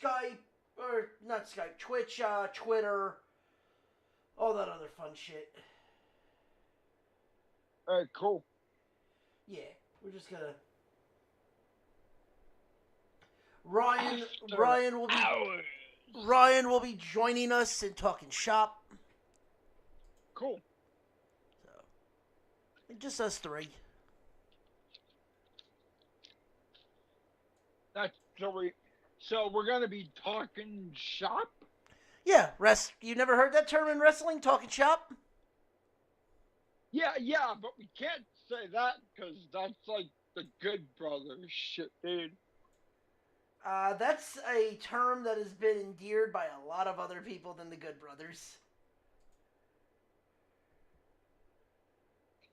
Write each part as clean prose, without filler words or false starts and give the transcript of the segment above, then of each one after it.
Skype, or not Skype, Twitch, Twitter, all that other fun shit. All right, cool. Yeah, we're just gonna. Ryan will be Hours. Ryan will be joining us and talking shop. Cool. So, just us three. So we're gonna be talking shop. Yeah, you never heard that term in wrestling, talking shop? Yeah, but we can't say that because that's like the Good Brothers shit, dude. That's a term that has been endeared by a lot of other people than the Good Brothers.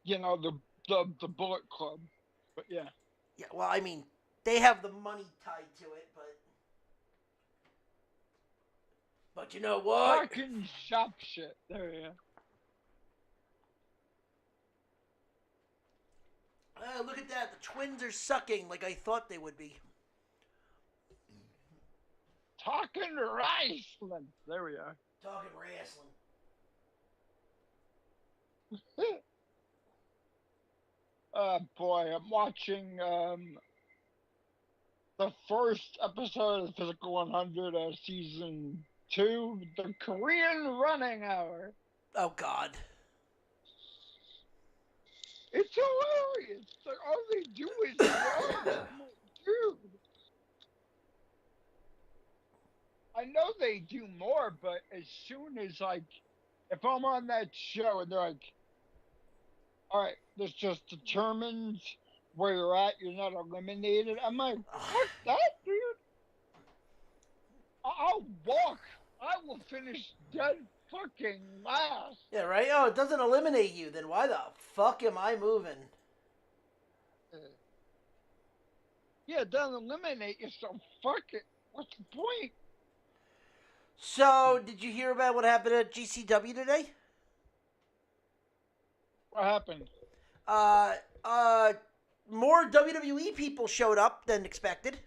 You know, the Bullet Club. But yeah. Yeah, well, I mean, they have the money tied to it, but you know what? Talking shop shit. There you go. Look at that. The Twins are sucking like I thought they would be. Talking wrestling. There we are. Talking wrestling. Boy, I'm watching the first episode of Physical 100 of season 2, the Korean Running Hour. Oh, God. It's hilarious. Like, all they do is run. Dude. I know they do more, but as soon as, like, if I'm on that show and they're like, all right, this just determines where you're at, you're not eliminated. I'm like, fuck that, dude. I'll walk. I will finish dead fucking last. Yeah, right? Oh, it doesn't eliminate you. Then why the fuck am I moving? Yeah, it doesn't eliminate you, so fuck it. What's the point? So, did you hear about what happened at GCW today? What happened? More WWE people showed up than expected.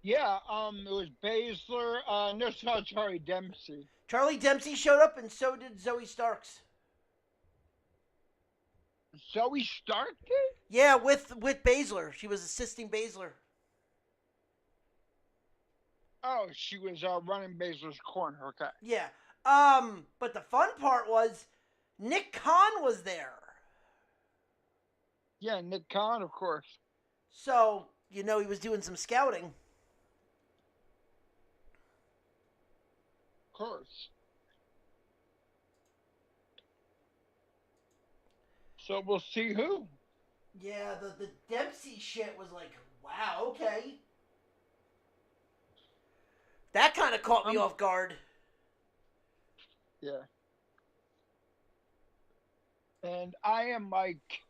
Yeah, it was Baszler, no, saw Charlie Dempsey. Charlie Dempsey showed up, and so did Zoe Starks. Zoe Stark did? Yeah, with Baszler. She was assisting Baszler. Oh, she was running Baszler's corner. Okay. Yeah. But the fun part was Nick Khan was there. Yeah, Nick Khan, of course. So, you know, he was doing some scouting. Of course. So we'll see who. Yeah, the Dempsey shit was like, wow, okay. That kind of caught me off guard. Yeah. And I am like,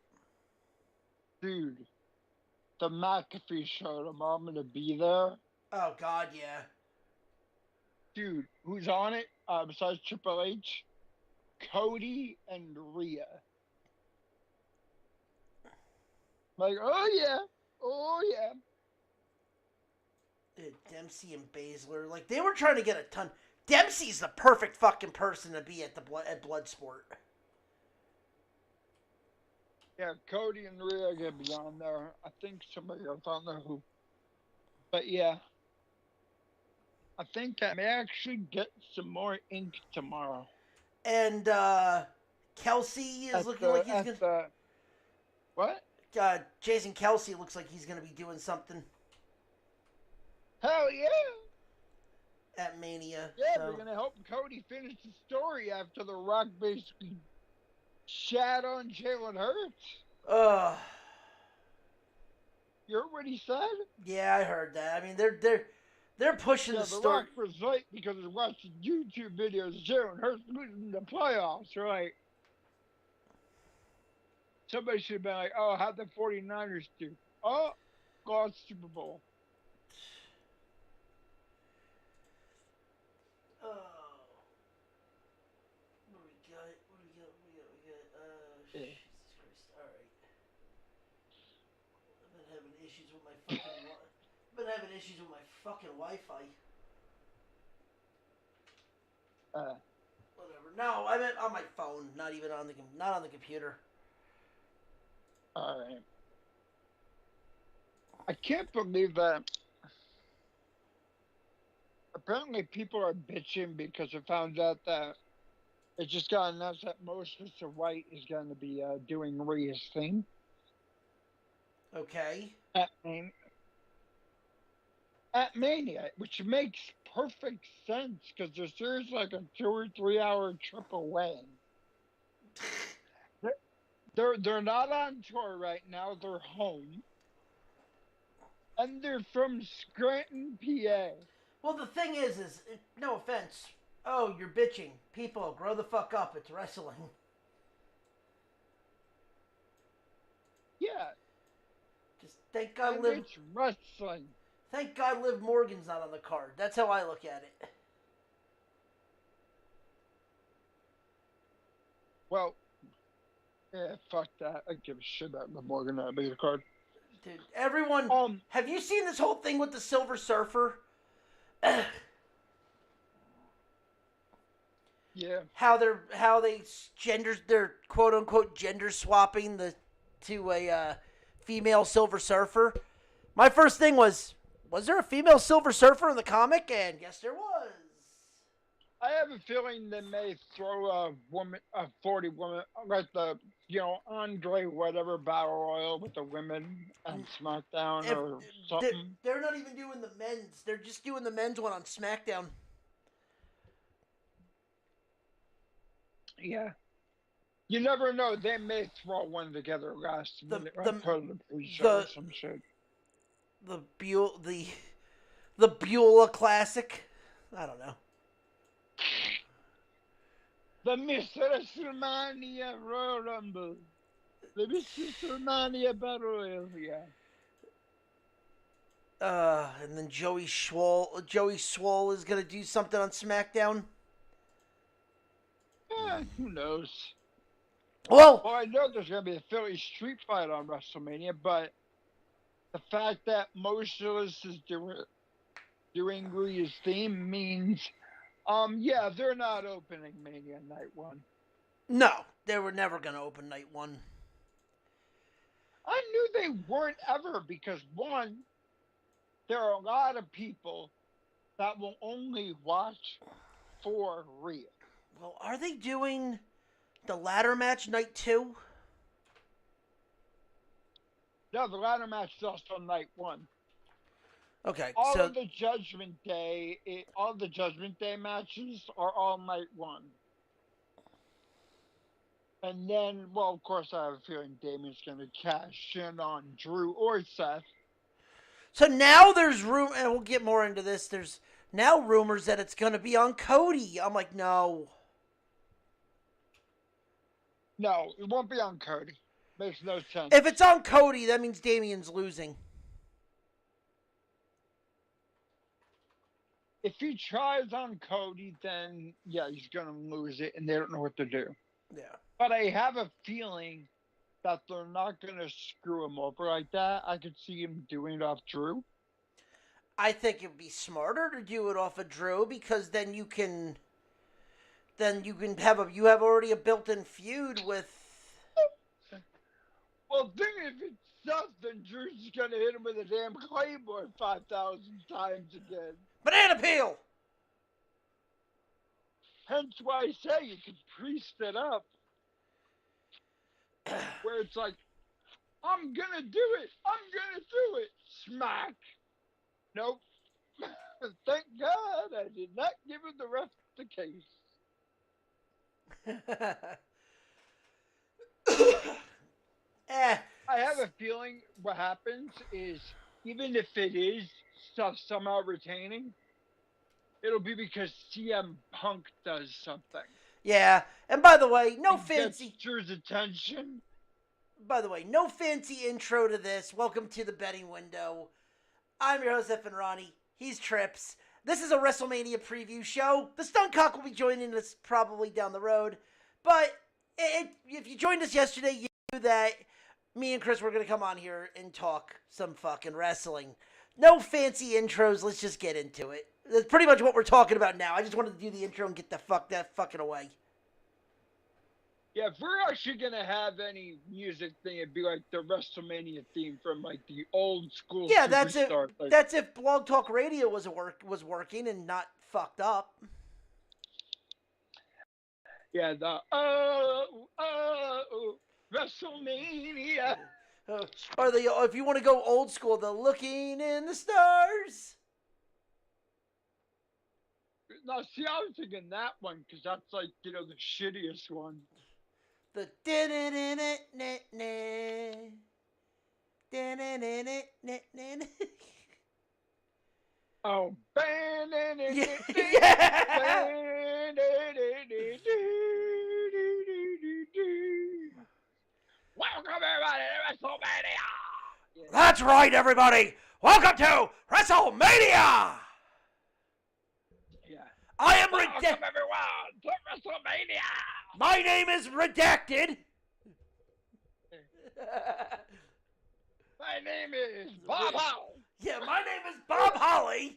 dude, the McAfee show tomorrow, I'm going to be there. Oh, God, yeah. Dude, who's on it besides Triple H? Cody and Rhea. Like, oh yeah. Dempsey and Baszler, like, they were trying to get a ton. Dempsey's the perfect fucking person to be at Bloodsport. Yeah, Cody and Rhea are gonna be on there. I think somebody else, I don't know who. But yeah, I think I may actually get some more ink tomorrow. And Kelsey is looking like he's gonna. What? Jason Kelsey looks like he's gonna be doing something. Hell yeah! At Mania. Yeah, so. we're gonna help Cody finish the story after The Rock basically shat on Jalen Hurts. You heard what he said? Yeah, I heard that. I mean, they're pushing the story. The Rock was late because he's watching YouTube videos of Jalen Hurts losing the playoffs, right? Somebody should have been like, oh, how'd the 49ers do? Oh, lost Super Bowl. Oh. What do we got? Jesus Christ. Alright. I've been having issues with my fucking I've been having issues with my fucking Wi-Fi. Whatever. No, I meant on my phone, not even on the computer. All right. I can't believe that. Apparently, people are bitching because they found out that it just got announced that Mr. White is going to be doing Rhea's theme. Okay. At Mania, which makes perfect sense because the series like a 2 or 3 hour trip away. They're not on tour right now. They're home, and they're from Scranton, PA. Well, the thing is no offense. Oh, you're bitching. People, grow the fuck up. It's wrestling. Yeah. Just thank God And Liv. it's wrestling. Thank God Liv Morgan's not on the card. That's how I look at it. Well, yeah, fuck that. I give a shit about Liv Morgan not being the card. Dude, everyone. Have you seen this whole thing with the Silver Surfer? Yeah. How they're quote unquote gender swapping to a female Silver Surfer. My first thing was there a female Silver Surfer in the comic? And yes, there was. I have a feeling they may throw a 40 woman, like the, Andre whatever battle royal with the women on SmackDown or something. They're not even doing the men's. They're just doing the men's one on SmackDown. Yeah. You never know. They may throw one together last minute right part of the pre-show or some shit. The Beulah Classic. I don't know. The Mr. Mania Royal Rumble. The Mr. Mania Battle Royal, yeah. And then Joey Swole is gonna do something on SmackDown. Who knows? Well, I know there's gonna be a Philly street fight on WrestleMania, but the fact that Motionless is doing Rhea's theme means, yeah, they're not opening Mania Night 1. No, they were never gonna open Night 1. I knew they weren't ever because, one, there are a lot of people that will only watch for Rhea. Well, are they doing the ladder match Night 2? No, the ladder match is also Night 1. Okay, all of the Judgment Day matches are all Night 1. And then, well, of course, I have a feeling Damien's going to cash in on Drew or Seth. So now there's room, and we'll get more into this. There's now rumors that it's going to be on Cody. I'm like, no. No, it won't be on Cody. Makes no sense. If it's on Cody, that means Damien's losing. If he tries on Cody, then, yeah, he's going to lose it, and they don't know what to do. Yeah. But I have a feeling that they're not going to screw him over like that. I could see him doing it off Drew. I think it would be smarter to do it off of Drew because then you have already a built-in feud with. Well, think if it's Seth, then Drew's just going to hit him with a damn Claymore 5,000 times again. Banana peel! Hence why I say you can priest it up. Where it's like, I'm going to do it. I'm going to do it. Smack. Nope. Thank God I did not give him the rest of the case. I have a feeling what happens is, even if it is somehow retaining, it'll be because CM Punk does something. Yeah, and by the way, no fancy Drew's attention. By the way, no fancy intro to this. Welcome to the betting window. I'm your host, F and Ronnie. He's Trips. This is a WrestleMania preview show. The Stuntcock will be joining us probably down the road. But if you joined us yesterday, you knew that me and Chris were going to come on here and talk some fucking wrestling. no fancy intros. Let's just get into it. That's pretty much what we're talking about now. I just wanted to do the intro and get that fucking away. Yeah, if we're actually gonna have any music thing, it'd be like the WrestleMania theme from like the old school. Yeah, that's it. Like, That's if Blog Talk Radio was working and not fucked up. Yeah, the WrestleMania. Or if you want to go old school, the Looking in the Stars. No, see, I was thinking that one because that's like the shittiest one. The oh, welcome everybody to WrestleMania. Yeah. That's right, everybody. Welcome to WrestleMania. Yeah. I am welcome everyone to WrestleMania. My name is Redacted. My name is Bob Holly. Yeah, my name is Bob Holly.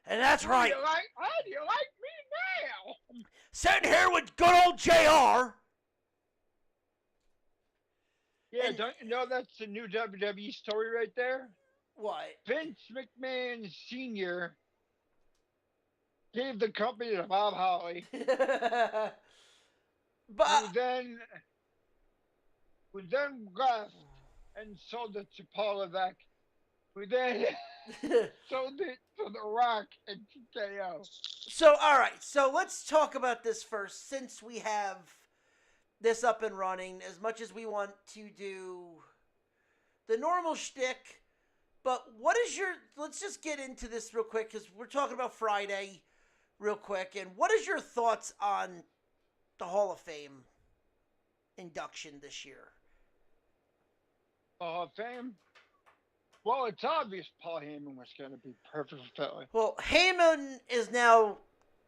And that's right. How do you like me now? Sitting here with good old JR. Yeah, don't you know that's the new WWE story right there? What? Vince McMahon Sr. gave the company to Bob Holly. But who then left and sold it to Paul Levesque, who then sold it to The Rock and TKO. So, all right. So let's talk about this first, since we have this up and running. As much as we want to do the normal shtick, but what is your? Let's just get into this real quick because we're talking about Friday, real quick. And what is your thoughts on the Hall of Fame induction this year? Hall of Fame? Well, it's obvious Paul Heyman was going to be perfect for Philly. Well, Heyman is now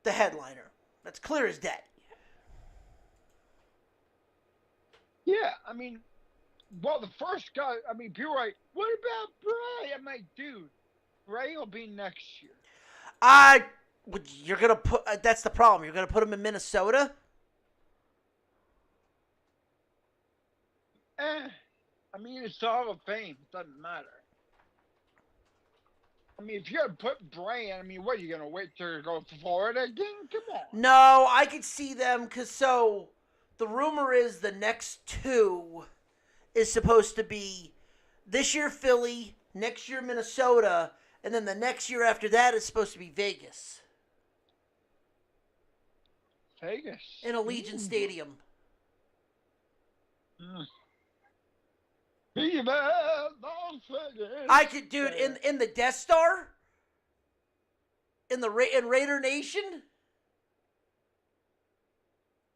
the headliner. That's clear as day. Yeah, I mean, well, the first guy, I mean, people are like, what about Bray? I'm like, dude, Bray will be next year. You're going to put, that's the problem. You're going to put him in Minnesota? I mean, it's the Hall of Fame. It doesn't matter. I mean, if you're going to put Bray in, I mean, what, are you going to wait till you go to Florida again? Come on. No, I could see them, because the rumor is the next two is supposed to be this year Philly, next year Minnesota, and then the next year after that is supposed to be Vegas. Vegas? In Allegiant Stadium. I could, dude, in the Death Star? In Raider Nation?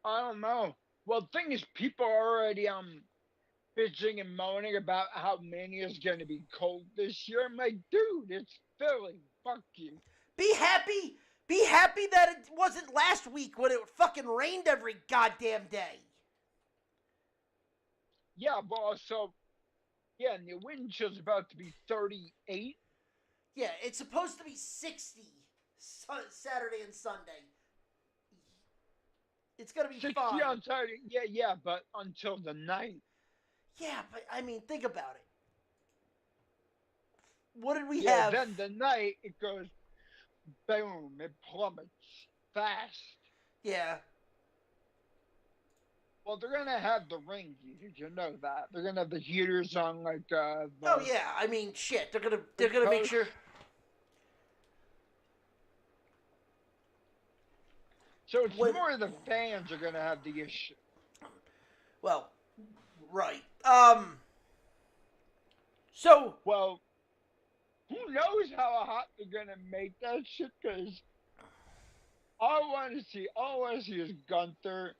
I don't know. Well, the thing is, people are already bitching and moaning about how Mania is going to be cold this year. I'm like, dude, it's Philly. Fuck you. Be happy that it wasn't last week when it fucking rained every goddamn day. Yeah, well, so, yeah, and the wind chill's about to be 38. Yeah, it's supposed to be 60 Saturday and Sunday. It's going to be 60 fine. on Saturday. Yeah, but until the night. Yeah, but, I mean, think about it. What did we Yeah, have? then the night, it goes, boom, it plummets fast. Yeah. Well, they're going to have the ring heaters, you know that. They're going to have the heaters on, like, oh, yeah, I mean, shit, they're gonna make sure. So it's more the fans are going to have the issue. Well, right. So. Well, who knows how hot they're going to make that shit, because all I want to see is Gunther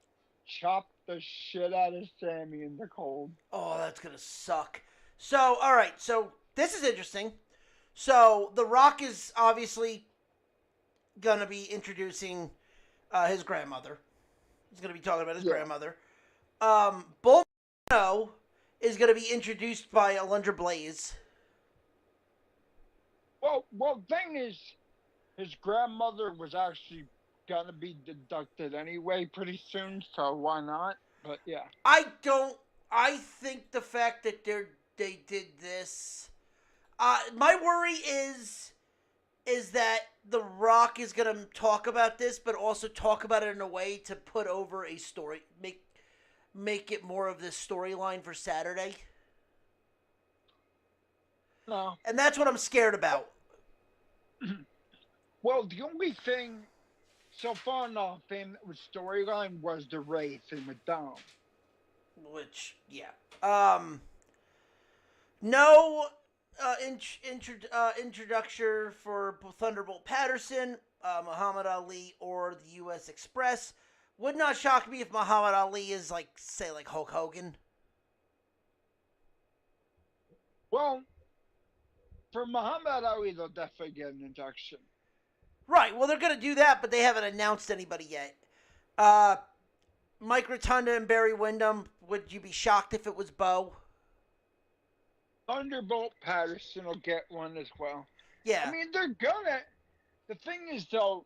chop the shit out of Sammy in the cold. Oh, that's going to suck. So, all right, so this is interesting. So, The Rock is obviously going to be introducing his grandmother. He's going to be talking about his grandmother. Bull is going to be introduced by Alundra Blaze. Thing is, his grandmother was actually gonna be deducted anyway pretty soon, so why not? But yeah. I don't. I think the fact that they did this. My worry is that The Rock is gonna talk about this, but also talk about it in a way to put over a story, make it more of this storyline for Saturday. No. And that's what I'm scared about. Well, the only thing so far in the thing that was storyline was the Ray thing with Dom. Which, yeah. No introduction for Thunderbolt Patterson, Muhammad Ali, or the U.S. Express. Would not shock me if Muhammad Ali is like, say, like Hulk Hogan. Well, for Muhammad Ali, they'll definitely get an induction. Right. Well, they're gonna do that, but they haven't announced anybody yet. Mike Rotunda and Barry Windham. Would you be shocked if it was Bo? Thunderbolt Patterson will get one as well. Yeah. I mean, they're gonna. The thing is, though,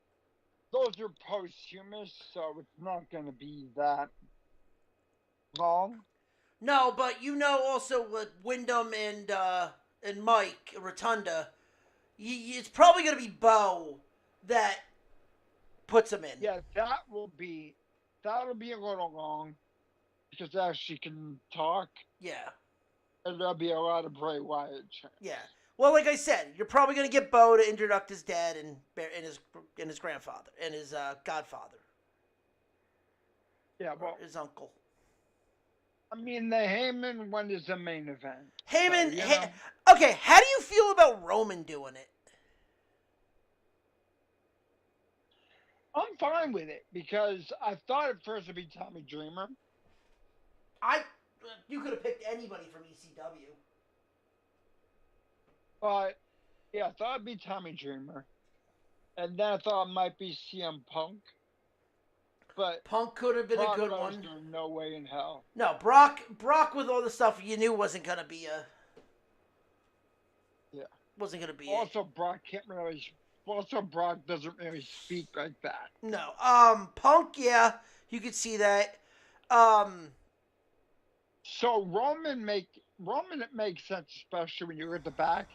those are posthumous, so it's not gonna be that long. No, but also with Wyndham and Mike Rotunda, it's probably gonna be Bo that puts him in. Yeah, that'll be a little long because they actually can talk. Yeah. And there'll be a lot of Bray Wyatt chants. Yeah. Well, like I said, you're probably gonna get Bo to introduce his dad and his grandfather and his godfather. Yeah, well, his uncle. I mean, the Heyman one is the main event. Heyman. So, okay, how do you feel about Roman doing it? I'm fine with it because I thought at first it'd be Tommy Dreamer. You could have picked anybody from ECW. But yeah, I thought it'd be Tommy Dreamer, and then I thought it might be CM Punk. But Punk could have been Brock a good Lesnar, one. no way in hell. No, Brock with all the stuff you knew wasn't gonna be a. Yeah. Wasn't gonna be. Also, Brock can't really. Also, Brock doesn't really speak like that. No. Punk, yeah, you could see that. So Roman it makes sense, especially when you're at the back,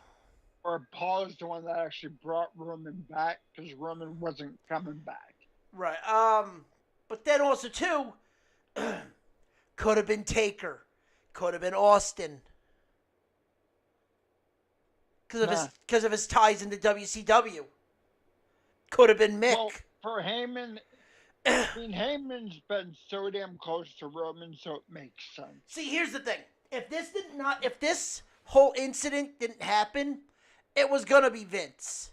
or Paul is the one that actually brought Roman back because Roman wasn't coming back. Right. But then also too, could have been Taker, could have been Austin, because of his ties into WCW. Could have been Mick. Well, for Heyman, I mean, Heyman's been so damn close to Roman, so it makes sense. See, here's the thing: if this whole incident didn't happen, it was gonna be Vince.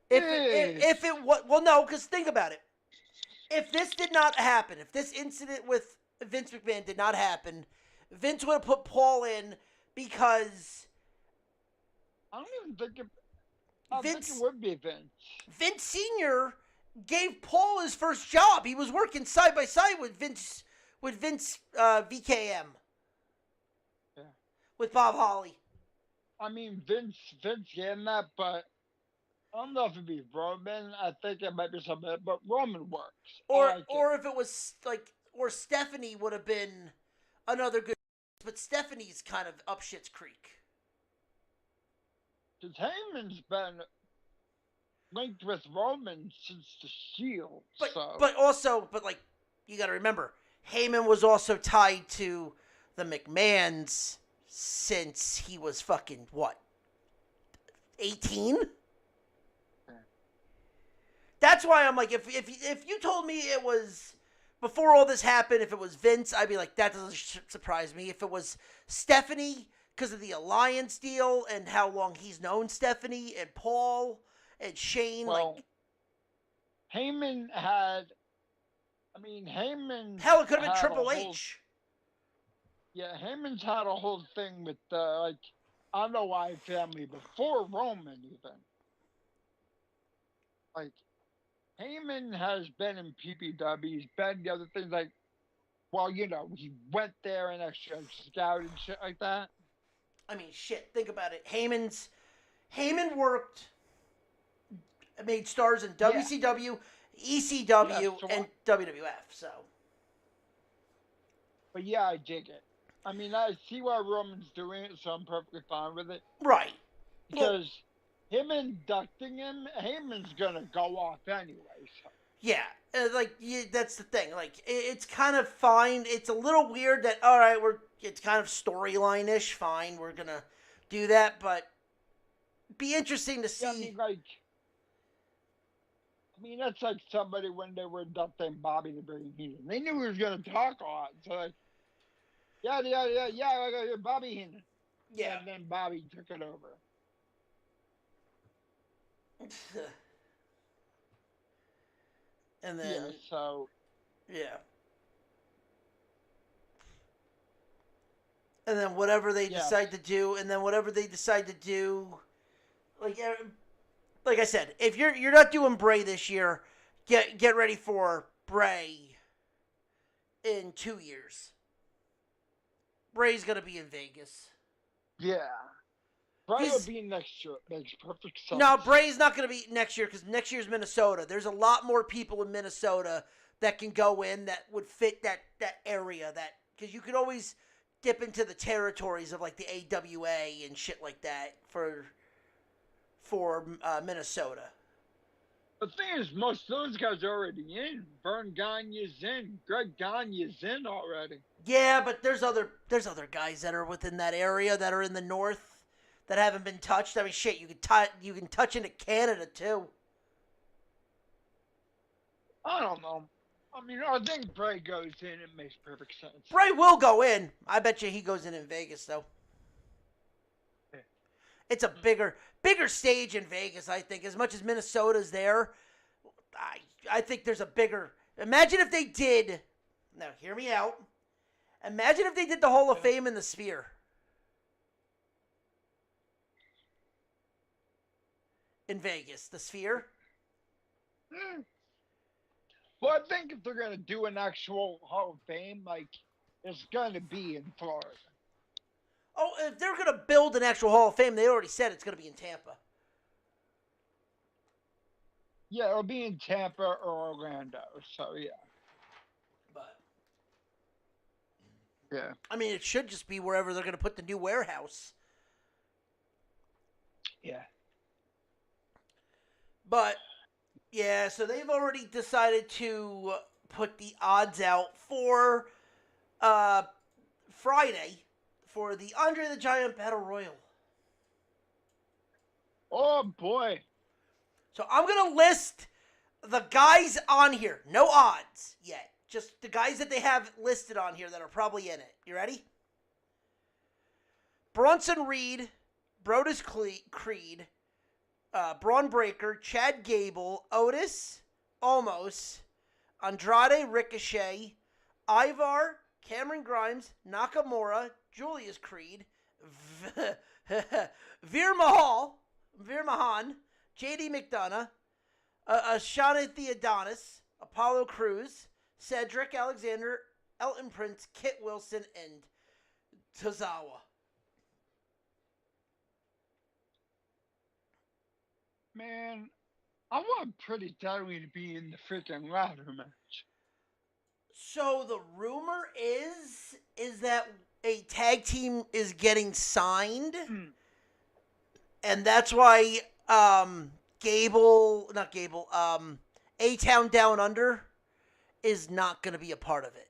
If it was, well, no, because think about it. If this did not happen, if this incident with Vince McMahon did not happen, Vince would have put Paul in because I don't even think think it would be Vince. Vince Sr. gave Paul his first job. He was working side by side with Vince VKM. Yeah. With Bob Holly. I mean, Vince getting that, but I don't know if it'd be Roman. I think it might be something, but Roman works. Or if it was or Stephanie would have been another good, but Stephanie's kind of up shit's creek. Because Heyman's been linked with Roman since the Shield. But like, you got to remember, Heyman was also tied to the McMahons since he was fucking what, 18? That's why I'm like, if you told me it was before all this happened, if it was Vince, I'd be like, that doesn't surprise me. If it was Stephanie, because of the alliance deal and how long he's known Stephanie and Paul and Shane, Heyman had. I mean, hell, it could have been Triple H. Yeah, Heyman's had a whole thing with Anoa'i family before Roman even. Like, Heyman has been in PPW. He's been the other things he went there and actually scouted and shit like that. I mean, shit, think about it. Heyman worked, made stars in Yeah. WCW, Yeah, ECW, so and WWF. So, but yeah, I dig it. I mean, I see why Roman's doing it, so I'm perfectly fine with it. right. Well, Because him inducting him, Heyman's gonna go off anyway. So. yeah, that's the thing. Like, it's kind of fine. It's a little weird that all right, it's kind of storyline ish. Fine, we're gonna do that, but be interesting to see. Yeah, I mean, that's like somebody when they were inducting Bobby the Brain Heenan. They knew he was gonna talk a lot, so like, yeah, Bobby Heenan. Yeah. And then Bobby took it over. And then Yeah, so yeah. And then whatever they decide to do, like I said, if you're not doing Bray this year, get ready for Bray in 2 years. Bray's gonna be in Vegas. yeah. Bray will be next year. It makes perfect sense. No, Bray's not going to be next year because next year's Minnesota. There's a lot more people in Minnesota that can go in that would fit that area. That because you could always dip into the territories of like the AWA and shit like that for Minnesota. The thing is, most of those guys are already in. Vern Gagne's in. Greg Gagne's in already. Yeah, but there's other guys that are within that area that are in the north that haven't been touched. I mean, shit, you can touch into Canada too. I don't know. I mean, I think Bray goes in. It makes perfect sense. Bray will go in. I bet you he goes in Vegas though. Yeah. It's a bigger stage in Vegas. I think as much as Minnesota's there, I think there's a bigger. Imagine if they did. Now, hear me out. Imagine if they did the Hall of Fame in the Sphere. In Vegas, the Sphere. Well, I think if they're going to do an actual Hall of Fame, like, it's going to be in Florida. Oh, if they're going to build an actual Hall of Fame, they already said it's going to be in Tampa. Yeah, it'll be in Tampa or Orlando, so yeah. But, yeah. I mean, it should just be wherever they're going to put the new warehouse. Yeah. But, yeah, so they've already decided to put the odds out for Friday for the Andre the Giant Battle Royal. Oh, boy. So I'm going to list the guys on here. No odds yet. Just the guys that they have listed on here that are probably in it. You ready? Bronson Reed, Brodus Creed, Braun Breaker, Chad Gable, Otis, Omos, Andrade Ricochet, Ivar, Cameron Grimes, Nakamura, Julius Creed, Veer Mahan, JD McDonough, Ashana Theodonis, Apollo Crews, Cedric Alexander, Elton Prince, Kit Wilson, and Tozawa. Man, I want Pretty Deadly to be in the freaking ladder match. So the rumor is that a tag team is getting signed, and that's why A-Town Down Under is not going to be a part of it.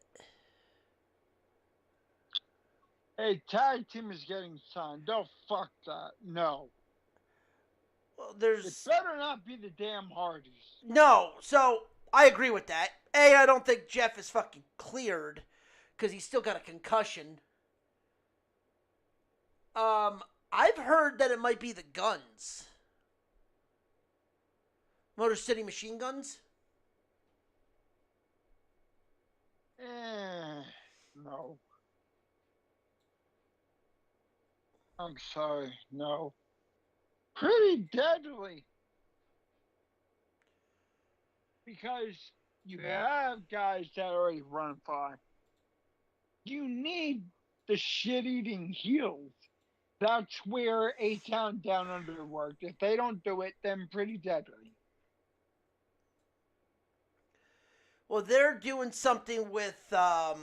A tag team is getting signed. Don't fuck that. No. Well, it better not be the damn Hardys. No, so I agree with that. I don't think Jeff is fucking cleared because he's still got a concussion. I've heard that it might be the Guns. Motor City Machine Guns? No. I'm sorry, no. Pretty Deadly. Because you have guys that already run fly. You need the shit-eating heels. That's where A-Town Down Under worked. If they don't do it, then Pretty Deadly. Well, they're doing something with oh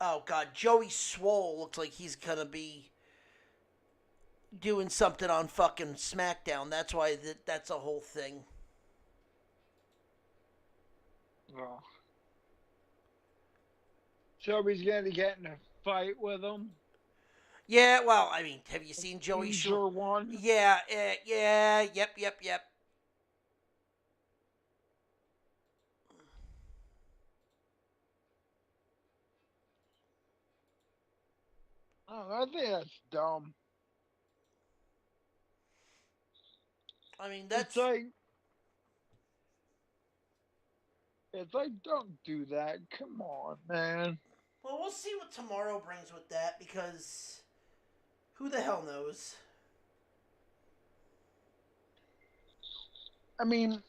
god, Joey Swole looks like he's gonna be doing something on fucking SmackDown. That's why that's a whole thing. Oh. So he's going to get in a fight with him. Yeah, well, I mean, have you seen Joey Swole? one? Yeah, yeah, yep. Oh, I think that's dumb. I mean, that's it's like, don't do that. Come on, man. well, we'll see what tomorrow brings with that because who the hell knows? I mean,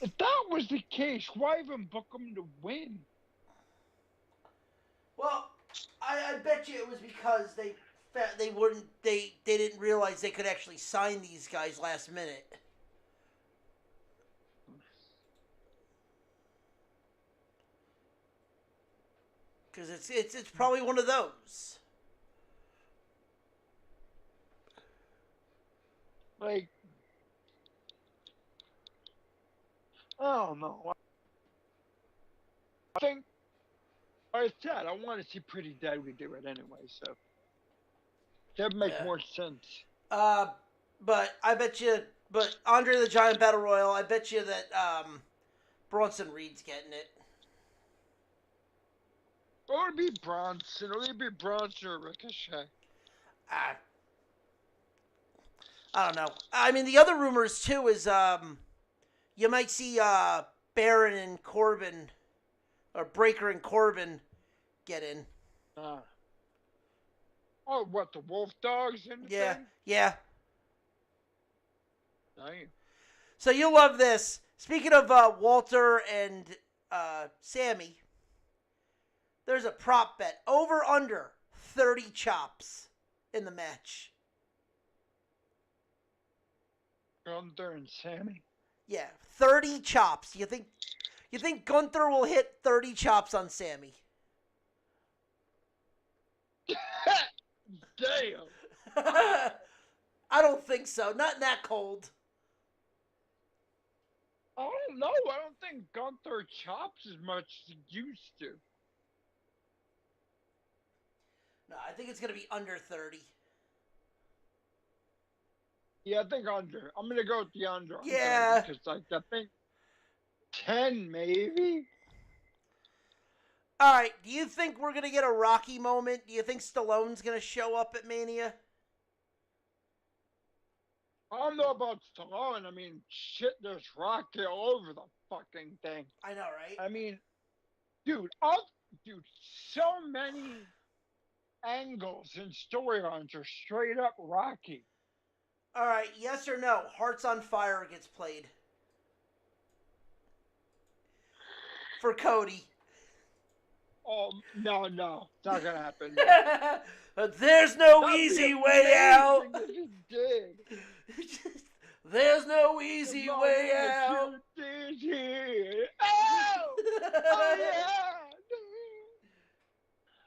if that was the case, why even book him to win? Well, I bet you it was because they didn't realize they could actually sign these guys last minute. Because it's probably one of those. Like, I don't know. I think, like I said, I want to see Pretty Deadly do it anyway, so that would make more sense. But I bet you, but Andre the Giant Battle Royal, I bet you that Bronson Reed's getting it. Or it'd be Bronson. Or it'd be Bronson or Ricochet. I don't know. I mean, the other rumors too is you might see Baron and Corbin, or Breaker and Corbin, get in. Oh, what, the Wolf Dogs and Yeah, thing? yeah. Damn. So you'll love this. Speaking of Walter and Sammy, there's a prop bet over under 30 chops in the match. Gunther and Sammy. Yeah, 30 chops. You think Gunther will hit 30 chops on Sammy? Damn. I don't think so. Not in that cold. I don't know. I don't think Gunther chops as much as he used to. No, I think it's going to be under 30. Yeah, I think under. I'm going to go with the under. Yeah. Because, like, I think 10 maybe? All right, do you think we're going to get a Rocky moment? Do you think Stallone's going to show up at Mania? I don't know about Stallone. I mean, shit, there's Rocky all over the fucking thing. I know, right? I mean, dude, so many angles and storylines are straight up Rocky. All right, yes or no? Hearts on Fire gets played for Cody. Oh, no, it's not gonna happen. But there's no easy way out. There's no easy way out. Oh yeah.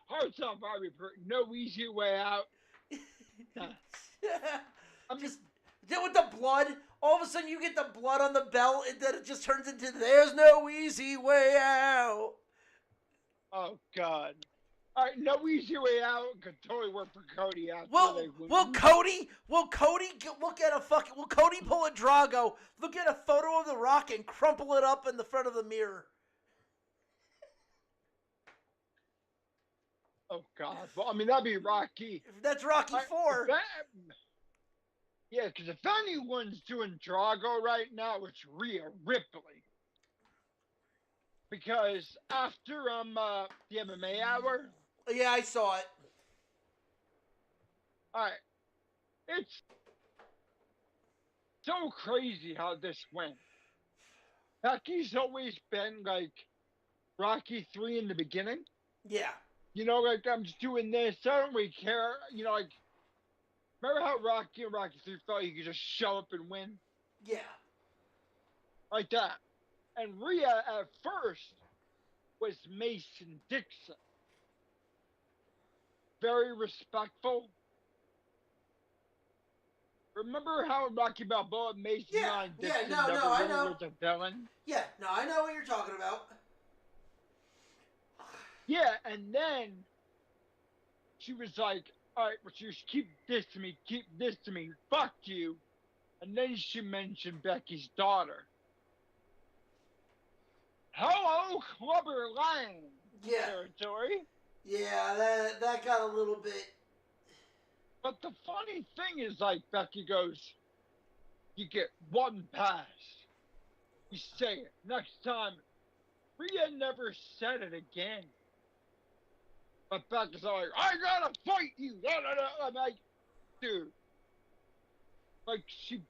Hearts on Fire, no easy way out. I'm just with the blood. All of a sudden, you get the blood on the belt, and then it just turns into "There's no easy way out." Oh God! All right, no easy way out could totally work for Cody. Will Cody look at a fucking? Will Cody pull a Drago? Look at a photo of The Rock and crumple it up in the front of the mirror. Oh God! Well, I mean that'd be Rocky. That's Rocky 4. Yeah, because if anyone's doing Drago right now, it's Rhea Ripley. Because after the MMA hour. Yeah, I saw it. All right, it's so crazy how this went. Becky's always been like Rocky 3 in the beginning. Yeah. like I'm just doing this. I don't really care. Like remember how Rocky and Rocky 3 felt you could just show up and win Yeah. like that. And Rhea at first was Mason Dixon, very respectful. Remember how Rocky Balboa and Mason Yeah. Ryan Yeah. Dixon No. never No. I really know. was a villain? Yeah. No. I know what you're talking about. Yeah, and then she was like, all right, but you keep this to me, fuck you. And then she mentioned Becky's daughter. Hello, Clubber Lang Yeah. territory. Yeah. That got a little bit. But the funny thing is, like, Becky goes, you get one pass. You say it. Next time, Rhea never said it again. But Becky's like, I gotta fight you. I'm like, dude. Like, she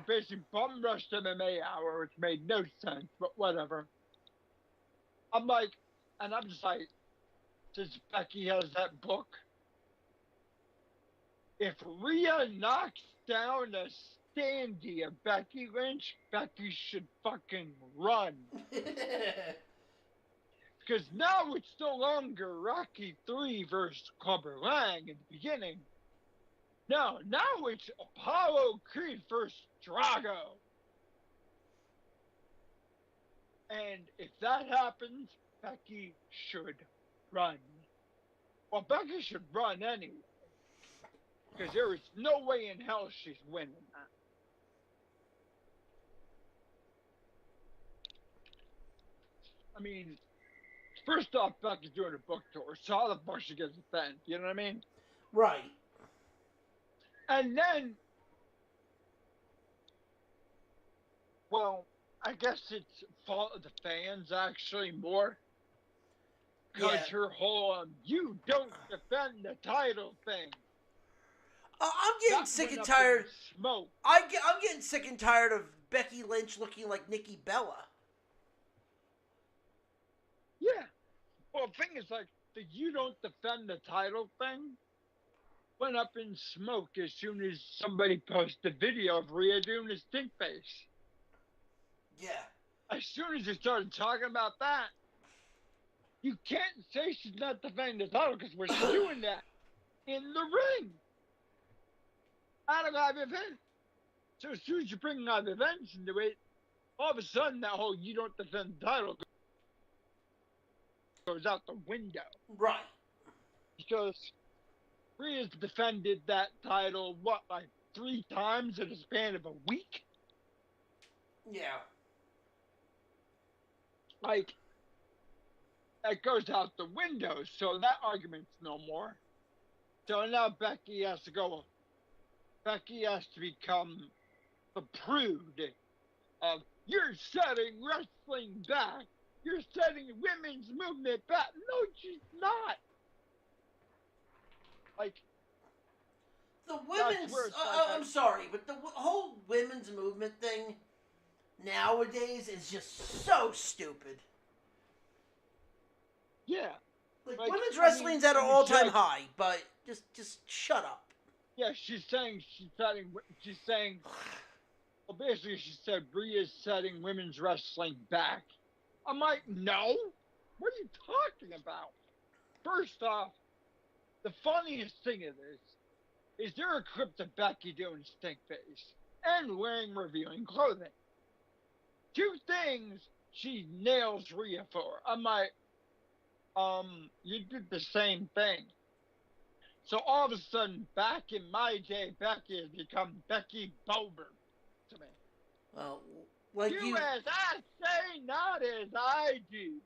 basically bum rushed MMA Hour, which made no sense, but whatever. I'm like, and I'm just like, since Becky has that book, if Rhea knocks down a standee of Becky Lynch, Becky should fucking run. Because now it's no longer Rocky 3 versus Clubber Lang in the beginning. No, now it's Apollo Creed versus Drago. And if that happens, Becky should run. Well, Becky should run anyway. Because there is no way in hell she's winning that. I mean, first off, Becky's doing a book tour, so how the fuck she gets a fan? You know what I mean? Right. And then, well, I guess it's fault of the fans actually more. Because her whole you don't defend the title thing. I'm getting sick and tired. Smoke. I'm getting sick and tired of Becky Lynch looking like Nikki Bella. Yeah. Well, the thing is, like, the you don't defend the title thing went up in smoke as soon as somebody posted a video of Rhea doing the stink face. Yeah. As soon as you started talking about that, you can't say she's not defending the title because we're doing that in the ring. At a live event. So as soon as you bring live events into it, all of a sudden that whole you don't defend the title goes out the window. Right. Because Rhea's defended that title, what, like 3 times in a span of a week? Yeah. Like, that goes out the window, so that argument's no more. So now Becky has to go. Becky has to become the prude of, you're setting wrestling back. You're setting women's movement back. No, she's not. Like, the women's. I'm sorry, but the whole women's movement thing nowadays is just so stupid. Yeah. Like women's wrestling's at an all-time high, but just shut up. Yeah, she's saying, well, basically she said Rhea's setting women's wrestling back. I'm like, no. What are you talking about? First off, the funniest thing of this is there a clip of Becky doing stink face and wearing revealing clothing. 2 things she nails Rhea for. I'm like, you did the same thing. So all of a sudden, back in my day, Becky has become Becky Bober to me. Well, like you as I say, not as I do.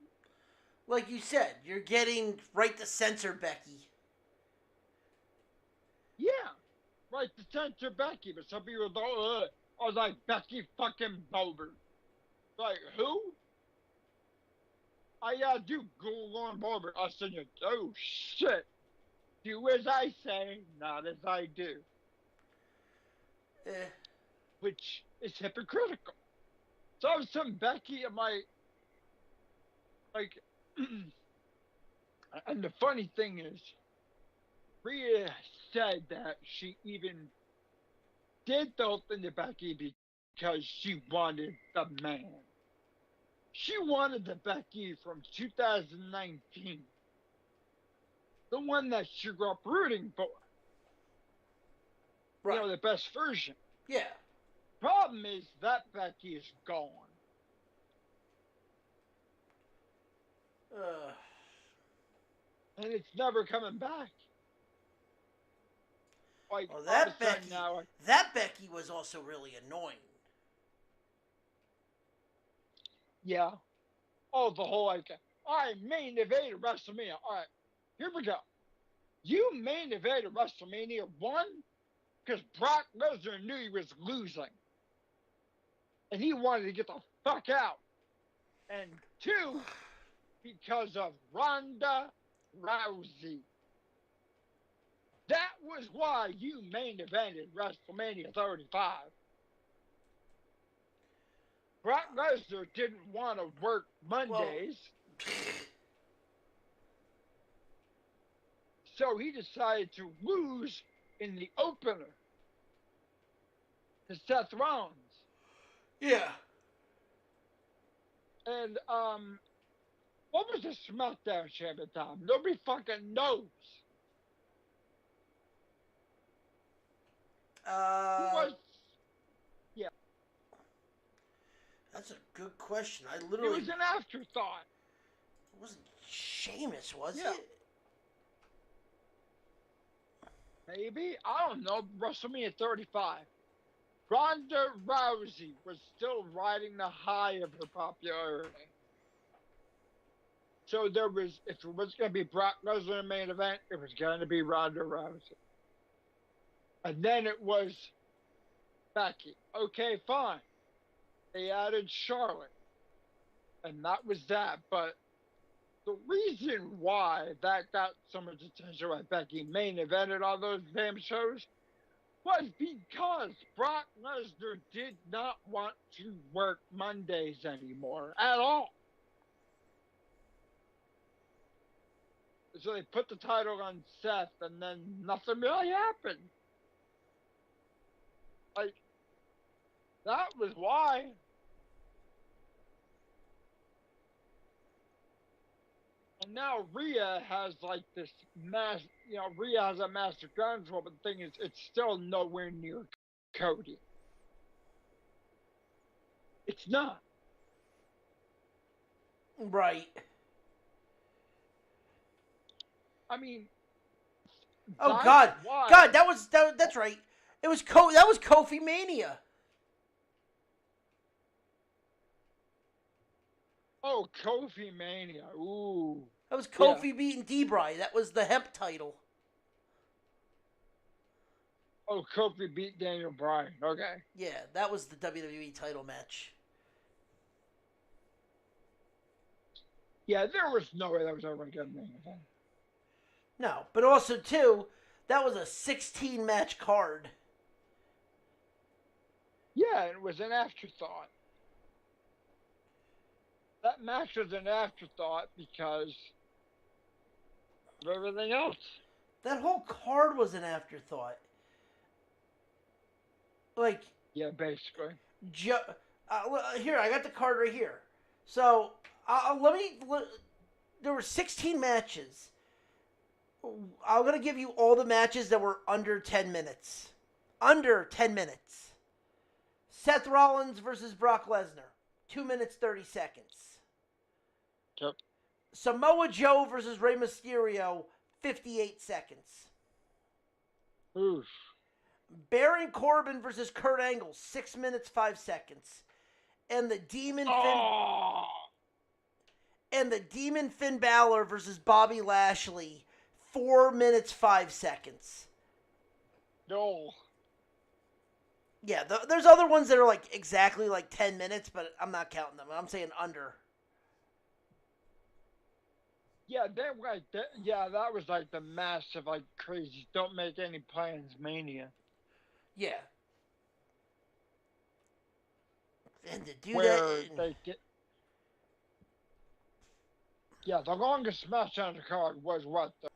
Like you said, you're getting right to censor Becky. Yeah, right to censor Becky, but some people don't. I was like, Becky fucking Bober. Like, who? I do Google on Bober. I said, oh shit. Do as I say, not as I do. Which is hypocritical. So I was telling Becky, am I like And the funny thing is, Rhea said that she even did the whole thing to Becky because she wanted the man. She wanted the Becky from 2019, the one that she grew up rooting for. Right. You know, the best version. Yeah. Problem is that Becky is gone. Uh, And it's never coming back. Like, well, all of a sudden now, that Becky was also really annoying. yeah. Oh, the whole like, I main evaded WrestleMania. All right, here we go. You main evaded WrestleMania, one, because Brock Lesnar knew he was losing. And he wanted to get the fuck out. And two, because of Ronda Rousey. That was why you main evented WrestleMania 35. Brock Lesnar didn't want to work Mondays. Well, so he decided to lose in the opener to Seth Rollins. yeah. And what was the SmackDown champion time? Nobody fucking knows. Who was? Yeah. That's a good question. I It literally. was an afterthought. It wasn't Sheamus, was Yeah. it? Maybe. I don't know. WrestleMania 35. Ronda Rousey was still riding the high of her popularity. So there was, if it was going to be Brock Lesnar in the main event, it was going to be Ronda Rousey. And then it was Becky. Okay, fine. They added Charlotte. And that was that. But the reason why that got so much attention by Becky main evented all those damn shows was because Brock Lesnar did not want to work Mondays anymore at all. So they put the title on Seth, and then nothing really happened. Like, that was why. And now Rhea has like this Rhea has a master control, but the thing is, it's still nowhere near Cody. It's not. Right. I mean, Oh God, why. God, that's right. It was that was Kofi Mania. Oh, Kofi Mania. Ooh. That was Kofi beating D-Bry. That was the hemp title. Oh, Kofi beat Daniel Bryan. Okay. Yeah, that was the WWE title match. Yeah, there was no way that was ever going to get a main event. No, but also too, that was a 16 match card. Yeah, it was an afterthought. That match was an afterthought because of everything else. That whole card was an afterthought. Like, yeah, basically. Here, I got the card right here. So, there were 16 matches. I'm going to give you all the matches that were under 10 minutes. Under 10 minutes. Seth Rollins versus Brock Lesnar. 2 minutes, 30 seconds. Yep. Samoa Joe versus Rey Mysterio. 58 seconds. Oof. Baron Corbin versus Kurt Angle. 6 minutes, 5 seconds. And the Demon Finn Balor versus Bobby Lashley. 4 minutes, 5 seconds. No. Yeah, there's other ones that are like exactly like 10 minutes, but I'm not counting them. I'm saying under. Yeah, that was like the massive, like crazy. Don't make any plans, Mania. Yeah. And to do where that, they get. Yeah, the longest match on the card was what, the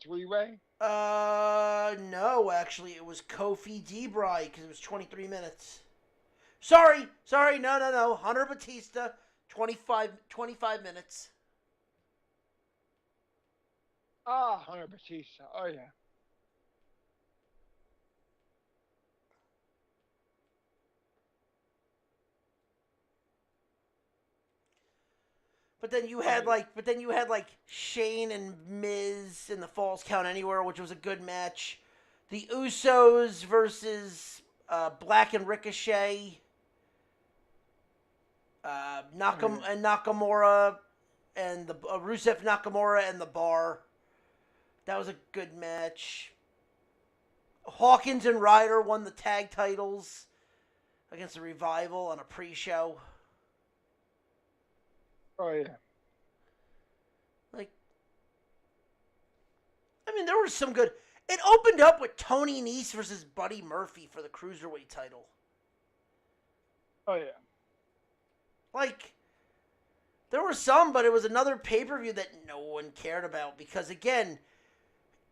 three-way? No, actually, it was Kofi Debray because it was 23 minutes. Sorry, no. Hunter Batista, 25 minutes. Ah, Hunter Batista. Oh yeah. Okay. But then you had like Shane and Miz in the Falls Count Anywhere, which was a good match. The Usos versus Black and Ricochet, Oh yeah. Nakamura, and the Rusev Nakamura and the Bar. That was a good match. Hawkins and Ryder won the tag titles against the Revival on a pre-show. Oh yeah. Like, I mean, there was some good. It opened up with Tony Nese versus Buddy Murphy for the Cruiserweight title. Oh yeah. Like, there were some, but it was another pay-per-view that no one cared about because, again,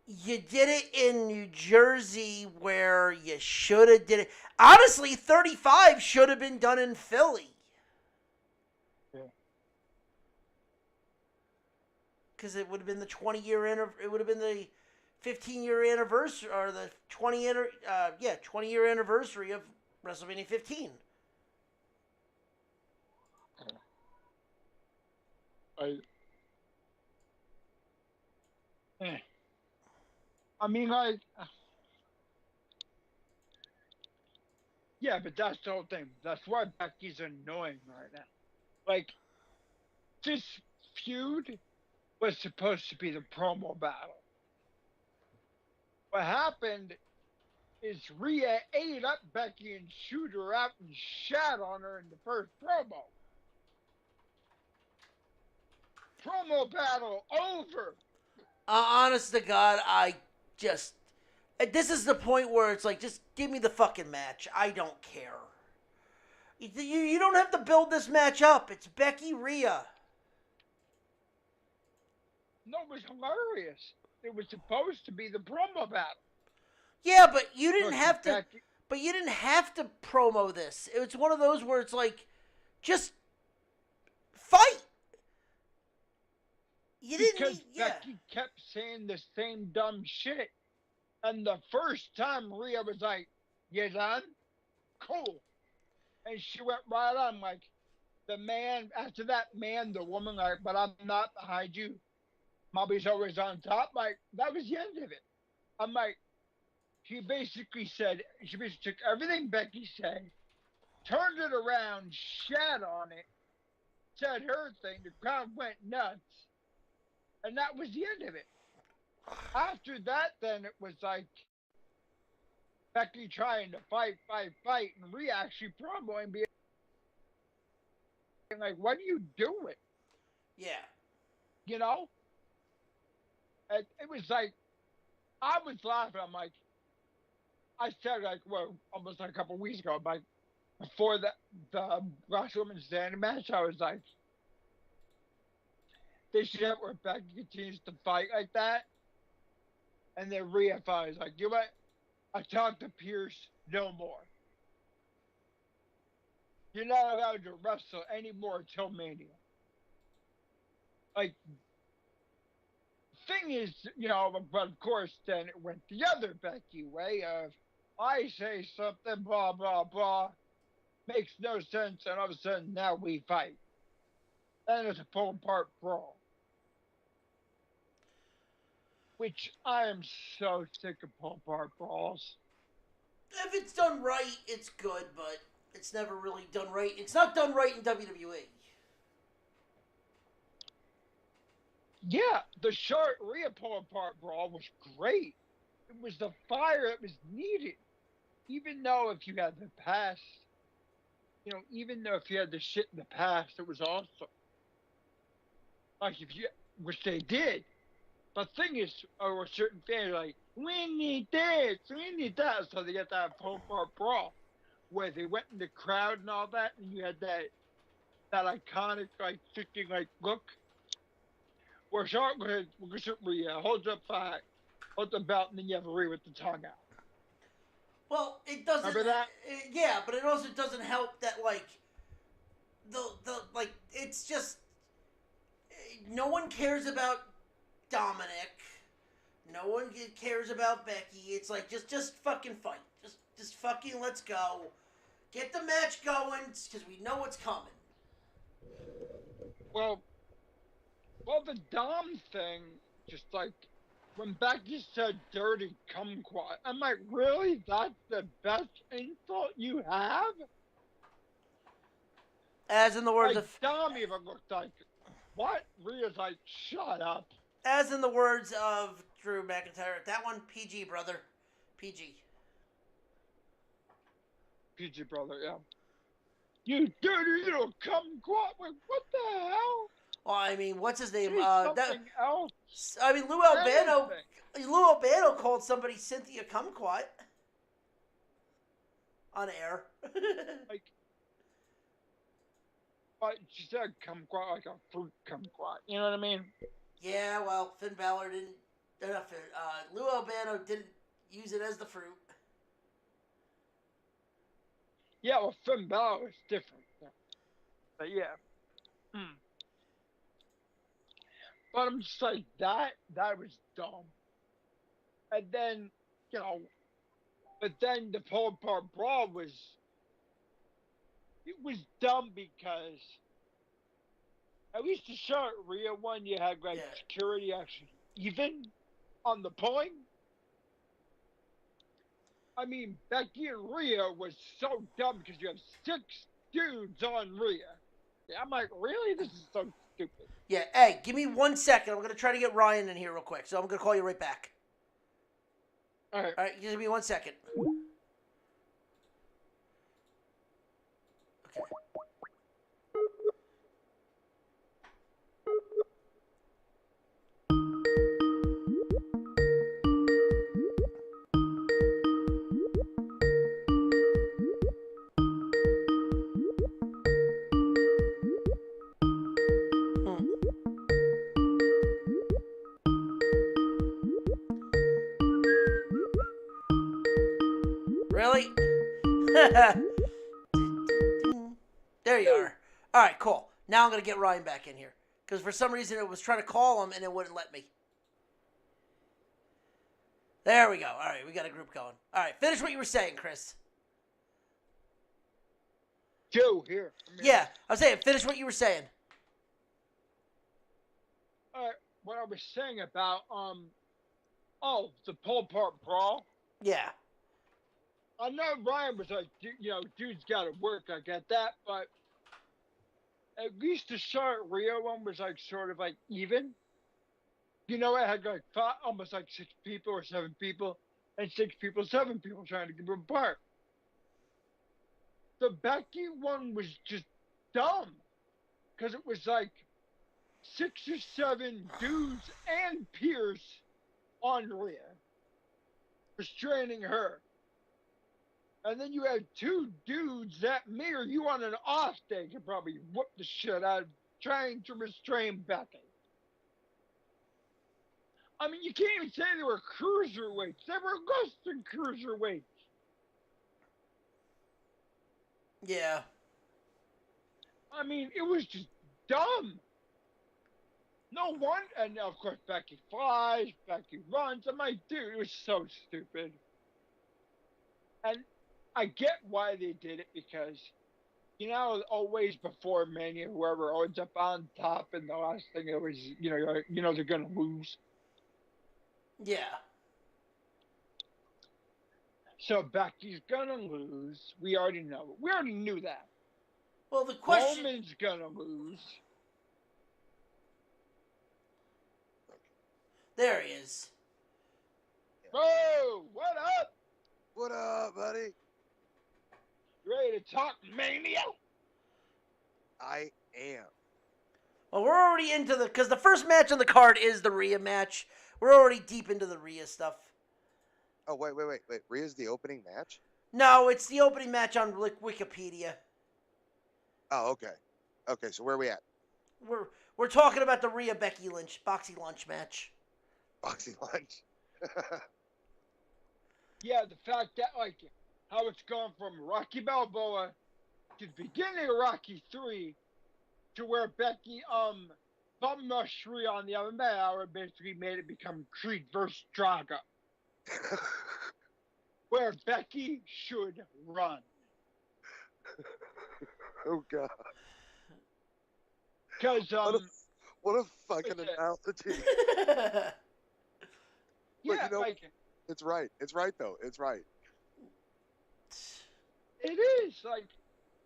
you did it in New Jersey where you should have did it. Honestly, 35 should have been done in Philly. Yeah. Because it would have been the 20-year it would have been the 15-year anniversary or the 20-year anniversary of WrestleMania 15. I. Eh. I mean, like. Yeah, but that's the whole thing. That's why Becky's annoying right now. Like, this feud was supposed to be the promo battle. What happened is Rhea ate up Becky and chewed her out and shat on her in the first promo. Promo battle over. Honest to God, I just. This is the point where it's like, just give me the fucking match. I don't care. You don't have to build this match up. It's Becky Rhea. No, it was hilarious. It was supposed to be the promo battle. Yeah, but you didn't Look, have to. Becky, But you didn't have to promo this. It's one of those where it's like, just fight. You didn't because need. Yeah. Becky kept saying the same dumb shit. And the first time Rhea was like, "You done? Cool." And she went right on like, the man, after that man, the woman, like, "But I'm not behind you. Mommy's always on top." Like, that was the end of it. I'm like, she basically took everything Becky said, turned it around, shat on it, said her thing, the crowd went nuts, and that was the end of it. After that, then it was like Becky trying to fight, and Rhea actually promoing, being like, "What are you doing?" Yeah. You know? And it was like, I was laughing. I'm like, I said, like, well, almost like a couple weeks ago, like, before the last women's standing match, I was like, they should have where Becky continues to fight like that. And then Rhea finally is like, "You know what? I talked to Pierce no more. You're not allowed to wrestle anymore till Mania." Like, thing is, but of course, then it went the other Becky way of, I say something, blah, blah, blah, makes no sense, and all of a sudden now we fight. And it's a pull apart brawl. Which I am so sick of pull apart brawls. If it's done right, it's good, but it's never really done right. It's not done right in WWE. Yeah, the short Rhea pull apart brawl was great. It was the fire that was needed. Even though if you had the past, even though if you had the shit in the past, it was awesome. Like, if you, which they did. But thing is, or certain fans are like, "We need this, we need that," so they get that pull apart brawl where they went in the crowd and all that, and you had that. that iconic, like, freaking, like, look. Where Rhea holds the belt, and then you have Rhea with the tongue out. Well, it doesn't. Remember that? Yeah, but it also doesn't help that like the like it's just no one cares about Dominic. No one cares about Becky. It's like just fucking fight. Just fucking let's go. Get the match going because we know what's coming. Well, the Dom thing, just like when Becky said "dirty kumquat," I'm like, really? That's the best insult you have? As in the words Like of Dom even looked like, what? Rhea's like, shut up. as in the words of Drew McIntyre. That one PG brother, PG. PG brother, yeah. You dirty little kumquat! Like, what the hell? Well, I mean, what's his name? Something else. I mean, Lou Albano. Anything. Lou Albano called somebody Cynthia Kumquat on air. Like, but she said kumquat like a fruit kumquat. You know what I mean? Yeah, well, Finn Balor didn't. Lou Albano didn't use it as the fruit. Yeah, well, Finn Balor is different. Yeah. But yeah. Hmm. But I'm just like, that was dumb. And then, you know, but then the pull apart brawl was, it was dumb because at least the Charlotte Rhea one, you had like security actually even on the pulling. I mean, Becky and Rhea was so dumb because you have 6 dudes on Rhea. I'm like, really? This is so stupid. Yeah, hey, give me 1 second. I'm going to try to get Ryan in here real quick, so I'm going to call you right back. All right. All right, give me 1 second. Okay. Really? There you are. All right, cool. Now I'm going to get Ryan back in here. Because for some reason it was trying to call him and it wouldn't let me. There we go. All right, we got a group going. All right, finish what you were saying, Chris. Joe, here. Yeah, I was saying, finish what you were saying. All right, what I was saying about, the pull apart brawl. Yeah. I know Ryan was like, dude's got to work. I get that, but at least the Charlotte Rhea one was like sort of like even. You know, it had like almost like 6 people or 7 people, and 6 people, 7 people trying to keep them apart. The Becky one was just dumb because it was like 6 or 7 dudes and Pierce on Rhea, restraining her. And then you had 2 dudes that mirror you on an off day could probably whoop the shit out of trying to restrain Becky. I mean, you can't even say they were cruiserweights. They were less than cruiserweights. Yeah. I mean, it was just dumb. No one, and of course Becky flies, Becky runs. I'm like, dude, it was so stupid. And I get why they did it because, always before Mania, whoever ends up on top, and the last thing it was, they're gonna lose. Yeah. So Becky's gonna lose. We already know. We already knew that. Well, the question. Roman's gonna lose. There he is. Whoa! What up? What up, buddy? You ready to talk Mania? I am. Well, we're already into because the first match on the card is the Rhea match. We're already deep into the Rhea stuff. Oh, wait. Rhea's the opening match? No, it's the opening match on Wikipedia. Oh, okay. Okay, so where are we at? We're talking about the Rhea Becky Lynch boxing lunch match. Boxing lunch. Yeah, the fact that like how it's gone from Rocky Balboa to the beginning of Rocky 3 to where Becky bum rushed Rhea on the 11th hour basically made it become Creed versus Draga, where Becky should run. Oh God. Because What a fucking it's analogy. But yeah, you know, like it's right. It's right though. It's right. it is like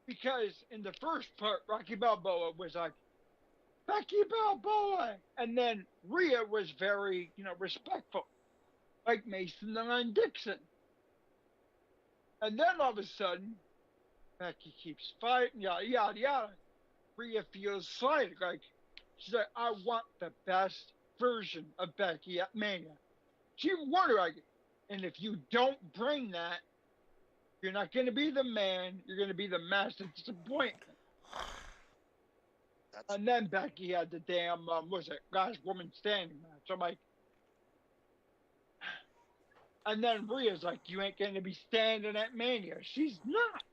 because in the first part Rocky Balboa was like Becky Balboa, and then Rhea was very respectful, like Mason and Dixon. And then all of a sudden, Becky keeps fighting, yada yada yada. Rhea feels slighted, like she's like, I want the best version of Becky at Mania. She wondered, like, and if you don't bring that, you're not going to be the man. You're going to be the master disappointment. And then Becky had the damn, what's it, guys, woman standing match. I'm like, and then Rhea's like, you ain't going to be standing at Mania. She's not.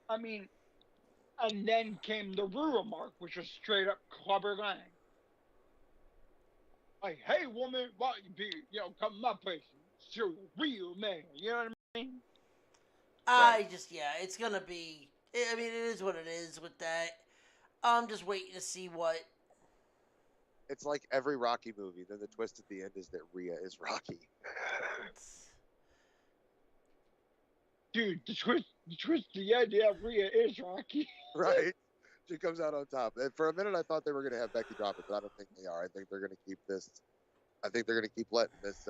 I mean, and then came the real mark, which was straight up Clubber Lang. Like, hey, woman, why don't you be, come to my place and show the real man. You know what I mean? It's gonna be. I mean, it is what it is with that. I'm just waiting to see what. It's like every Rocky movie. Then the twist at the end is that Rhea is Rocky. Dude, the idea of Rhea is Rocky. Right? She comes out on top. And for a minute, I thought they were going to have Becky drop it, but I don't think they are. I think they're going to keep this. I think they're going to keep letting this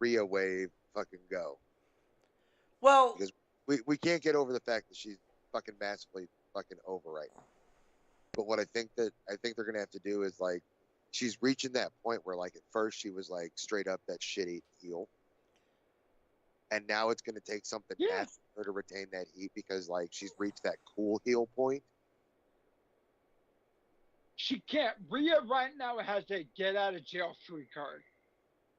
Rhea wave fucking go. Well, because we can't get over the fact that she's fucking massively fucking over right now. But what I think they're going to have to do is like she's reaching that point where like at first she was like straight up that shitty heel. And now it's going to take something massive for her to retain that heat because like she's reached that cool heel point. She can't. Rhea right now has a get out of jail free card.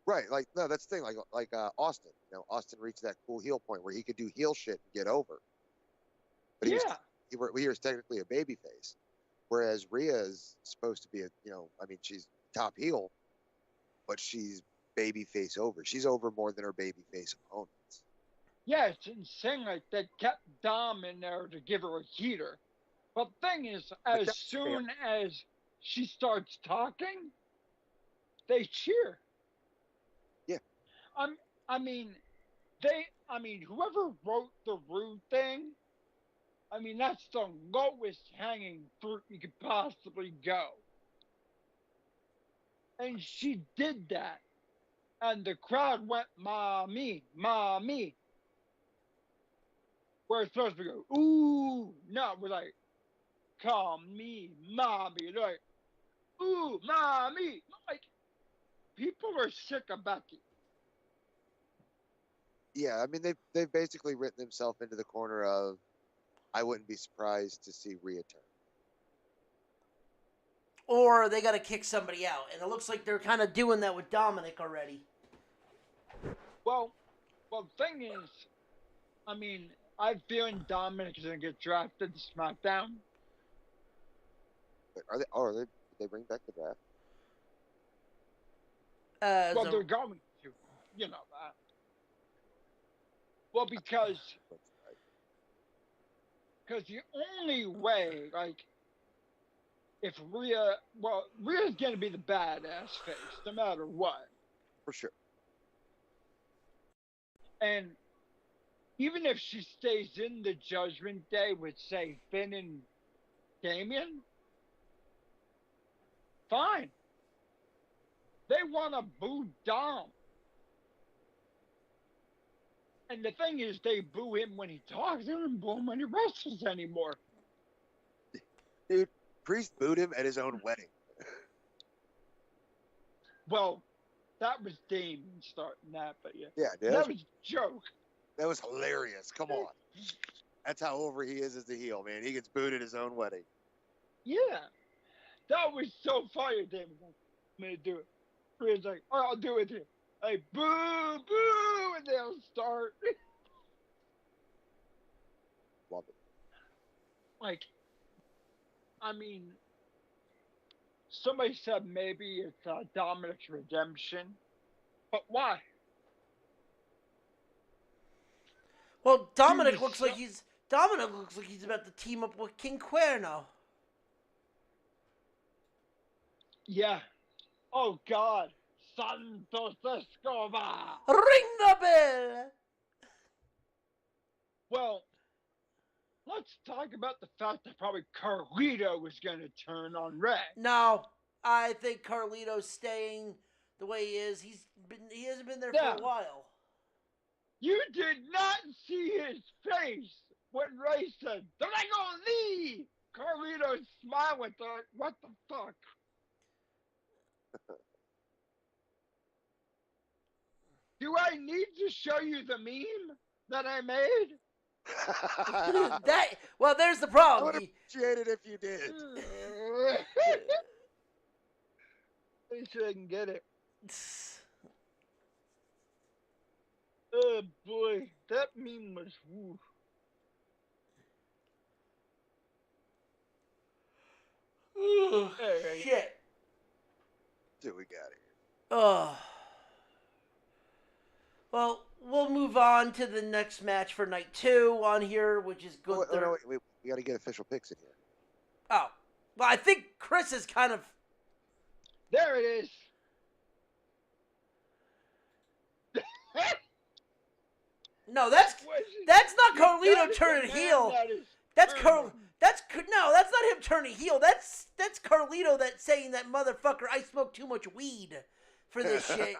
Right, like no, that's the thing. Like Austin, Austin reached that cool heel point where he could do heel shit and get over. But he was technically a baby face, whereas Rhea is supposed to be she's top heel, but she's baby face over. She's over more than her baby face opponents. Yeah, it's insane. Like they kept Dom in there to give her a heater. But the thing is, as soon as she starts talking, they cheer. Yeah. I mean, whoever wrote the rude thing, that's the lowest hanging fruit you could possibly go. And she did that. And the crowd went, mommy, mommy. Where it's supposed to go, ooh. No, we're like, call me mommy. They're like, ooh, mommy. Like, people are sick of Becky. Yeah, I mean they've basically written themselves into the corner of I wouldn't be surprised to see Rhea turn. Or they got to kick somebody out, and it looks like they're kind of doing that with Dominic already. Well, the thing is, I'm feeling Dominic is gonna get drafted to SmackDown. Wait, are they? Oh, did they bring back the draft? They're going to, you know that. Well, because the only way, like, if Rhea's gonna be the badass face, no matter what. For sure. And even if she stays in the Judgment Day with, say, Finn and Damien, fine. They want to boo Dom. And the thing is, they boo him when he talks. They don't boo him when he wrestles anymore. Dude, Priest booed him at his own wedding. Well, that was Damien starting that, but yeah. Yeah, dude. That was a joke. That was hilarious. Come on. That's how over he is as a heel, man. He gets booed at his own wedding. Yeah. That was so funny. David was like, I'm going to do it. Rhea's like, all right, I'll do it here. Like, boo, boo, and they'll start. Love it. Like, I mean, somebody said maybe it's Dominic's redemption. But why? Well, Dominic Dude, looks like he's about to team up with King Cuerno. Yeah. Oh, God. Santos Escobar. Ring the bell. Well, let's talk about the fact that probably Carlito was going to turn on Ray. No, I think Carlito's staying the way he is. He hasn't been there for a while. You did not see his face when Ray said, "They're not gonna leave." Carlito's smiling, like, what the fuck? Do I need to show you the meme that I made? There's the I problem. would appreciate it if you did. Pretty sure I can get it. Oh boy, that meme was woo. Right. Shit. Dude, we got it. Oh. Well, we'll move on to the next match for night 2 on here, which is good. Wait. We got to get official picks in here. Oh. Well, I think Chris is kind of... There it is. No, that's not Carlito turning heel. That's that's not him turning heel. That's Carlito that's saying that motherfucker, I smoke too much weed for this shit.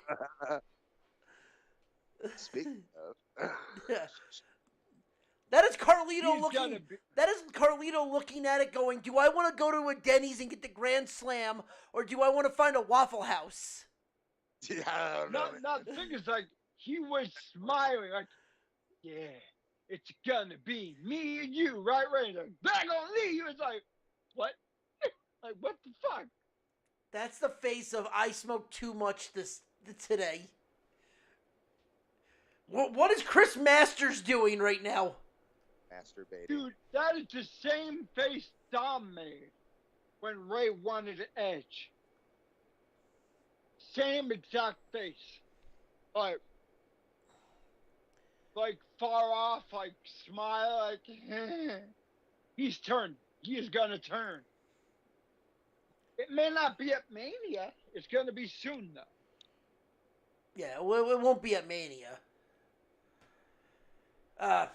Speaking of, that is Carlito looking at it going, do I want to go to a Denny's and get the Grand Slam, or do I want to find a Waffle House? Yeah, I don't know. No, the thing is, like, he was smiling, like, yeah, it's gonna be me and you, right? Like, they're gonna leave you. It's like, what? Like, what the fuck? That's the face of I smoke too much today. What is Chris Masters doing right now? Masturbating. Dude, that is the same face Dom made when Ray wanted Edge. Same exact face. Like far off, like smile, like he's turned. He is gonna turn. It may not be at Mania. It's gonna be soon though. Yeah, well, it won't be at Mania. I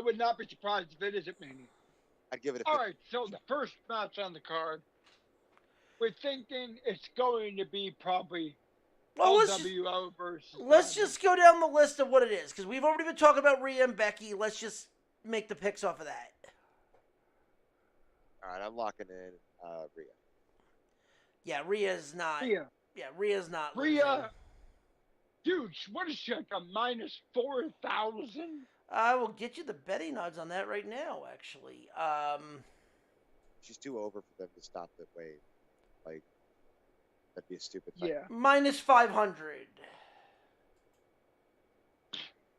would not be surprised if it is at Mania. I'd give it a. All right, so the first match on the card, we're thinking it's going to be probably LWO versus. Let's just go down the list of what it is, because we've already been talking about Rhea and Becky. Let's just make the picks off of that. All right, I'm locking in Rhea. Yeah, Rhea's not. Rhea. Yeah, Rhea's not. Rhea. Dude, what is she, like a minus 4,000? I will get you the betting odds on that right now, actually. She's too over for them to stop that wave. Like, that'd be a stupid fight. Yeah. Minus 500.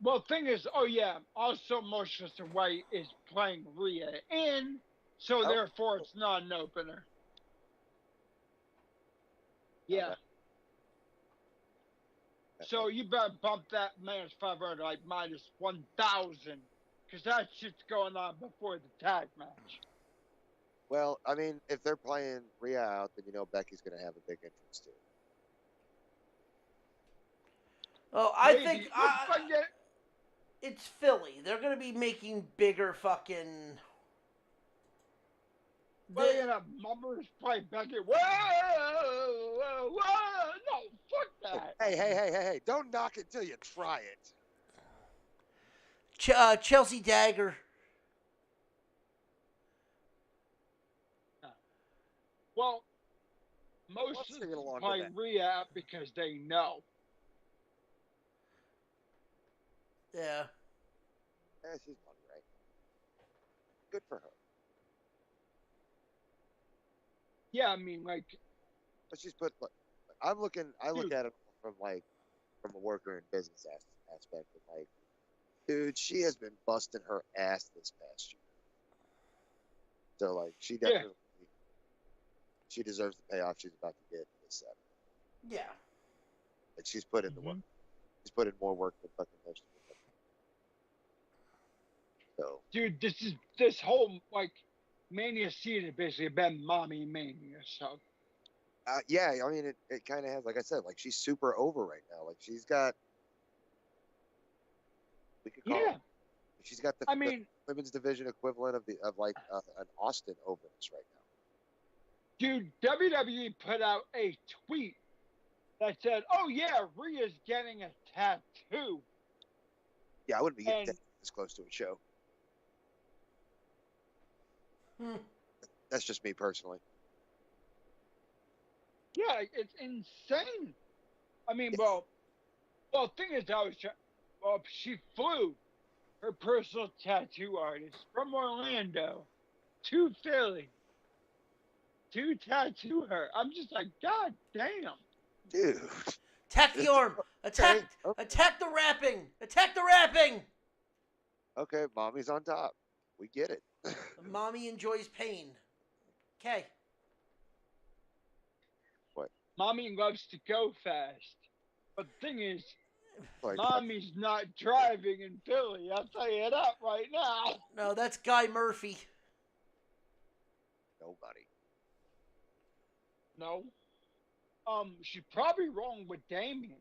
Well, thing is, also Motionless White is playing Rhea in, so therefore it's not an opener. Yeah. So you better bump that minus 500, like minus 1,000, because that shit's going on before the tag match. Well, I mean, if they're playing Rhea out, then you know Becky's going to have a big entrance too. Oh, I think it's Philly. They're going to be making bigger fucking... Well, you know, mummers play Becky. Whoa! No, fuck that. Hey! Don't knock it till you try it. Chelsea Dagger. Well, most of them play Rhea because they know. She's Yeah. funny. Good for her. Yeah, I mean, like, But she's put. I look dude, at it from a worker and business aspect. And like, dude, she has been busting her ass this past year. So like, yeah. she deserves the payoff she's about to get this Saturday. Yeah. Like she's put in the work. Mhm. She's put in more work than fucking most of them. So Dude, this whole, like, Mania season has basically been mommy mania, so. yeah, I mean, it kind of has, like I said, like she's super over right now. Like she's got, we could call Yeah, it, she's got I the mean, women's division equivalent of like an Austin overness right now. dude, WWE put out a tweet that said, "Oh yeah, Rhea's getting a tattoo," Yeah, I wouldn't be getting and this close to a show. Hmm. That's just me personally. yeah, it's insane. I mean, Yeah, well, the thing is, she flew her personal tattoo artist from Orlando to Philly to tattoo her. I'm just like, God damn. dude. Attack the arm. Okay, Attack the wrapping. Attack the wrapping. okay, mommy's on top. We get it. Mommy enjoys pain. Okay. What? Mommy loves to go fast. But the thing is, Like Mommy's not driving in Philly. I'll tell you that right now. No, that's Guy Murphy. nobody. No. She's probably wrong with Damien.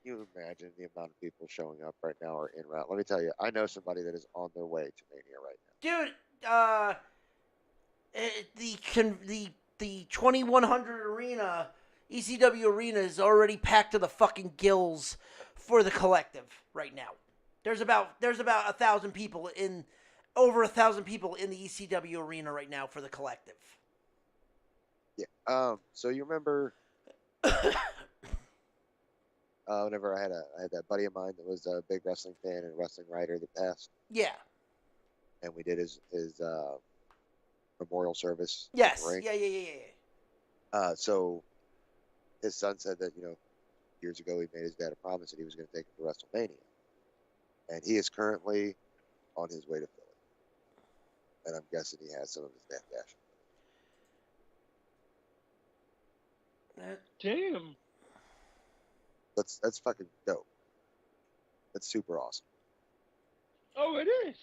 Can you imagine the amount of people showing up right now or en route? Let me tell you, I know somebody that is on their way to Mania right now. Dude, the 2100 arena, ECW arena is already packed to the fucking gills for the collective right now. There's about 1,000 people over 1,000 people in the ECW arena right now for the collective. Yeah. So you remember whenever I had that buddy of mine that was a big wrestling fan and wrestling writer that passed, Yeah. and we did his memorial service. In Yes. the ring. Yeah. So his son said that years ago he made his dad a promise that he was going to take him to WrestleMania, and he is currently on his way to Philly, and I'm guessing he has some of his dad cash. Damn. That's fucking dope. That's super awesome. Oh, it is.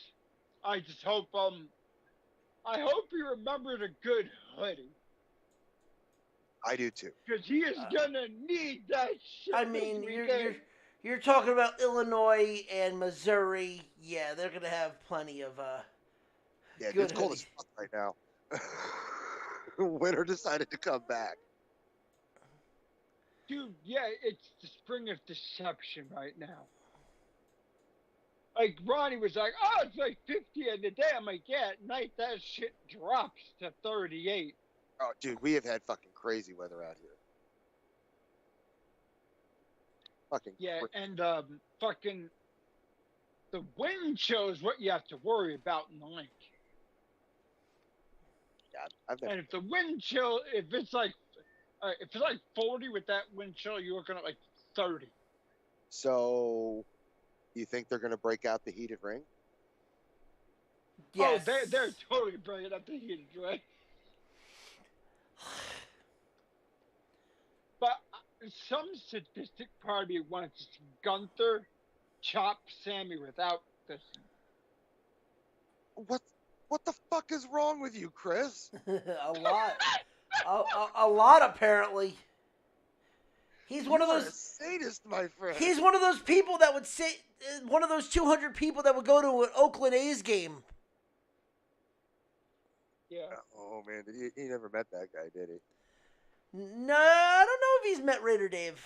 I just hope I hope he remembered a good hoodie. I do too. Because he is gonna need that shit. I mean, you're talking about Illinois and Missouri. Yeah, they're gonna have plenty of Yeah, good it's cold as fuck right now. Winter decided to come back. Dude, yeah, it's the spring of deception right now. Like, Ronnie was like, oh, it's like 50 in the day. I'm like, yeah, at night that shit drops to 38. Oh, dude, we have had fucking crazy weather out here. Fucking Yeah, cra- and fucking the wind chill is what you have to worry about in the link. God, I've never. And if the wind chill, if it's like 40 with that wind chill, you're looking at like 30. So, you think they're gonna break out the heated ring? yes. Oh, they're totally bringing up the heated ring. But some sadistic part of me wants to see Gunther chop Sammy without this. What the fuck is wrong with you, Chris? a lot. A lot apparently. He's one of You are those a sadist, my friend. He's one of those people that would say one of those 200 people that would go to an Oakland A's game. Yeah. Oh man, he never met that guy, did he? No, I don't know if he's met Raider Dave.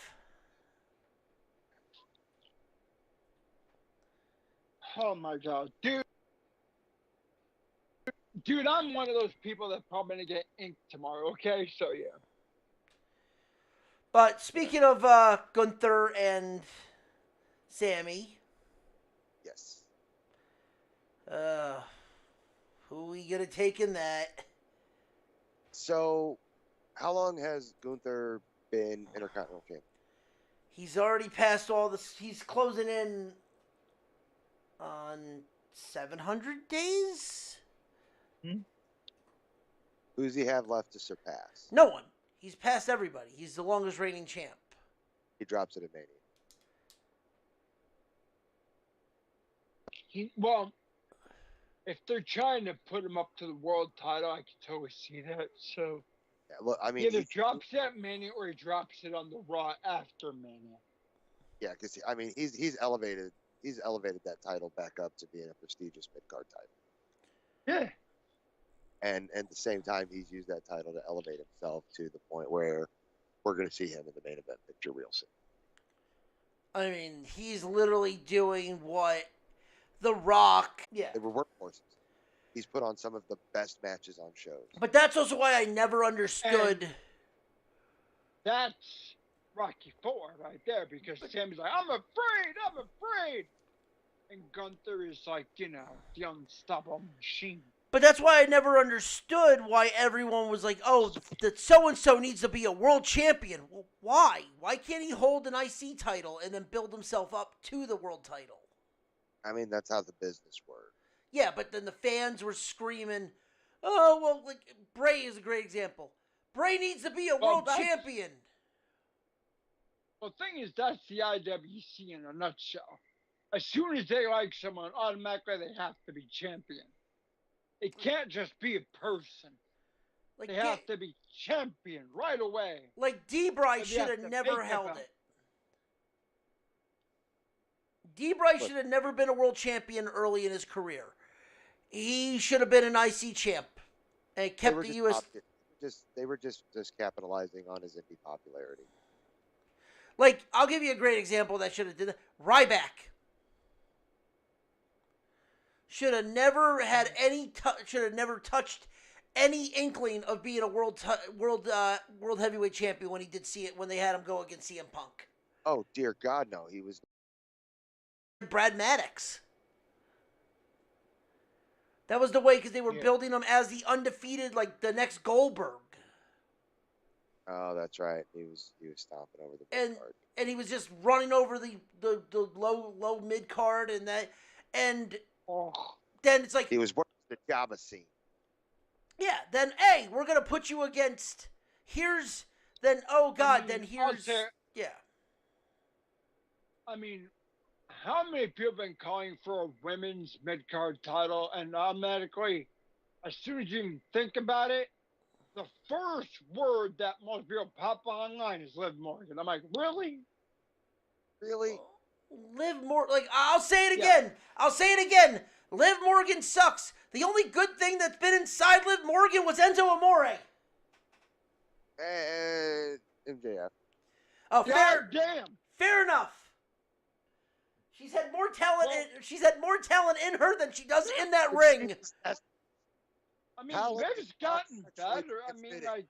Oh my god, dude, I'm one of those people that probably gonna get inked tomorrow. Okay, so yeah. But speaking of Gunther and Sammy, Yes. Uh, who we gonna take in that? So, how long has Gunther been Intercontinental Champion? He's already passed all this. He's closing in on 700 days. Who does he have left to surpass? No one. He's passed everybody. He's the longest reigning champ. He drops it at Mania. Well, if they're trying to put him up to the world title, I can totally see that. So Yeah, look, I he mean, either drops it at Mania or he drops it on the Raw after Mania. yeah, because I mean, he's elevated that title back up to being a prestigious mid card title. Yeah. And at the same time, he's used that title to elevate himself to the point where we're going to see him in the main event picture real soon. I mean, he's literally doing what The Rock. Yeah. They were workhorses. He's put on some of the best matches on shows. But that's also why I never understood. And that's Rocky IV right there, because Sammy's like, I'm afraid. And Gunther is like, the unstoppable machine. But that's why I never understood why everyone was like, oh, that so-and-so needs to be a world champion. Well, why? Why can't he hold an IC title and then build himself up to the world title? I mean, that's how the business works. Yeah, but then the fans were screaming, oh, well, like, Bray is a great example. Bray needs to be a world champion. Well, the thing is, that's the IWC in a nutshell. As soon as they like someone, automatically they have to be champion. It can't just be a person. Like, they have to be champion right away. Like, D-Bry should have never held it. D-Bry should have never been a world champion early in his career. He should have been an IC champ and kept the U.S. They were just capitalizing on his indie popularity. Like, I'll give you a great example that should have did that. Ryback should have never had any. Should have never touched any inkling of being a world heavyweight champion when he did see it when they had him go against CM Punk. Oh dear God, no! He was Brad Maddox. That was the way, because they were building him as the undefeated, like the next Goldberg. Oh, that's right. He was stomping over the mid card. And he was just running over the low mid card and that, and then it's like he was working the Java scene. Yeah. Then we're gonna put you against. Here's then. Oh God. Then here's. Yeah. I mean, how many people have been calling for a women's mid-card title, and automatically, as soon as you even think about it, the first word that most people pop online is Liv Morgan. I'm like, really? Really? Liv Morgan. Like, I'll say it again. I'll say it again. Liv Morgan sucks. The only good thing that's been inside Liv Morgan was Enzo Amore. MJF. Oh, Damn. Fair enough. She's had more talent. She's had more talent in her than she does in that ring. I mean, Liv's gotten better. I mean, like,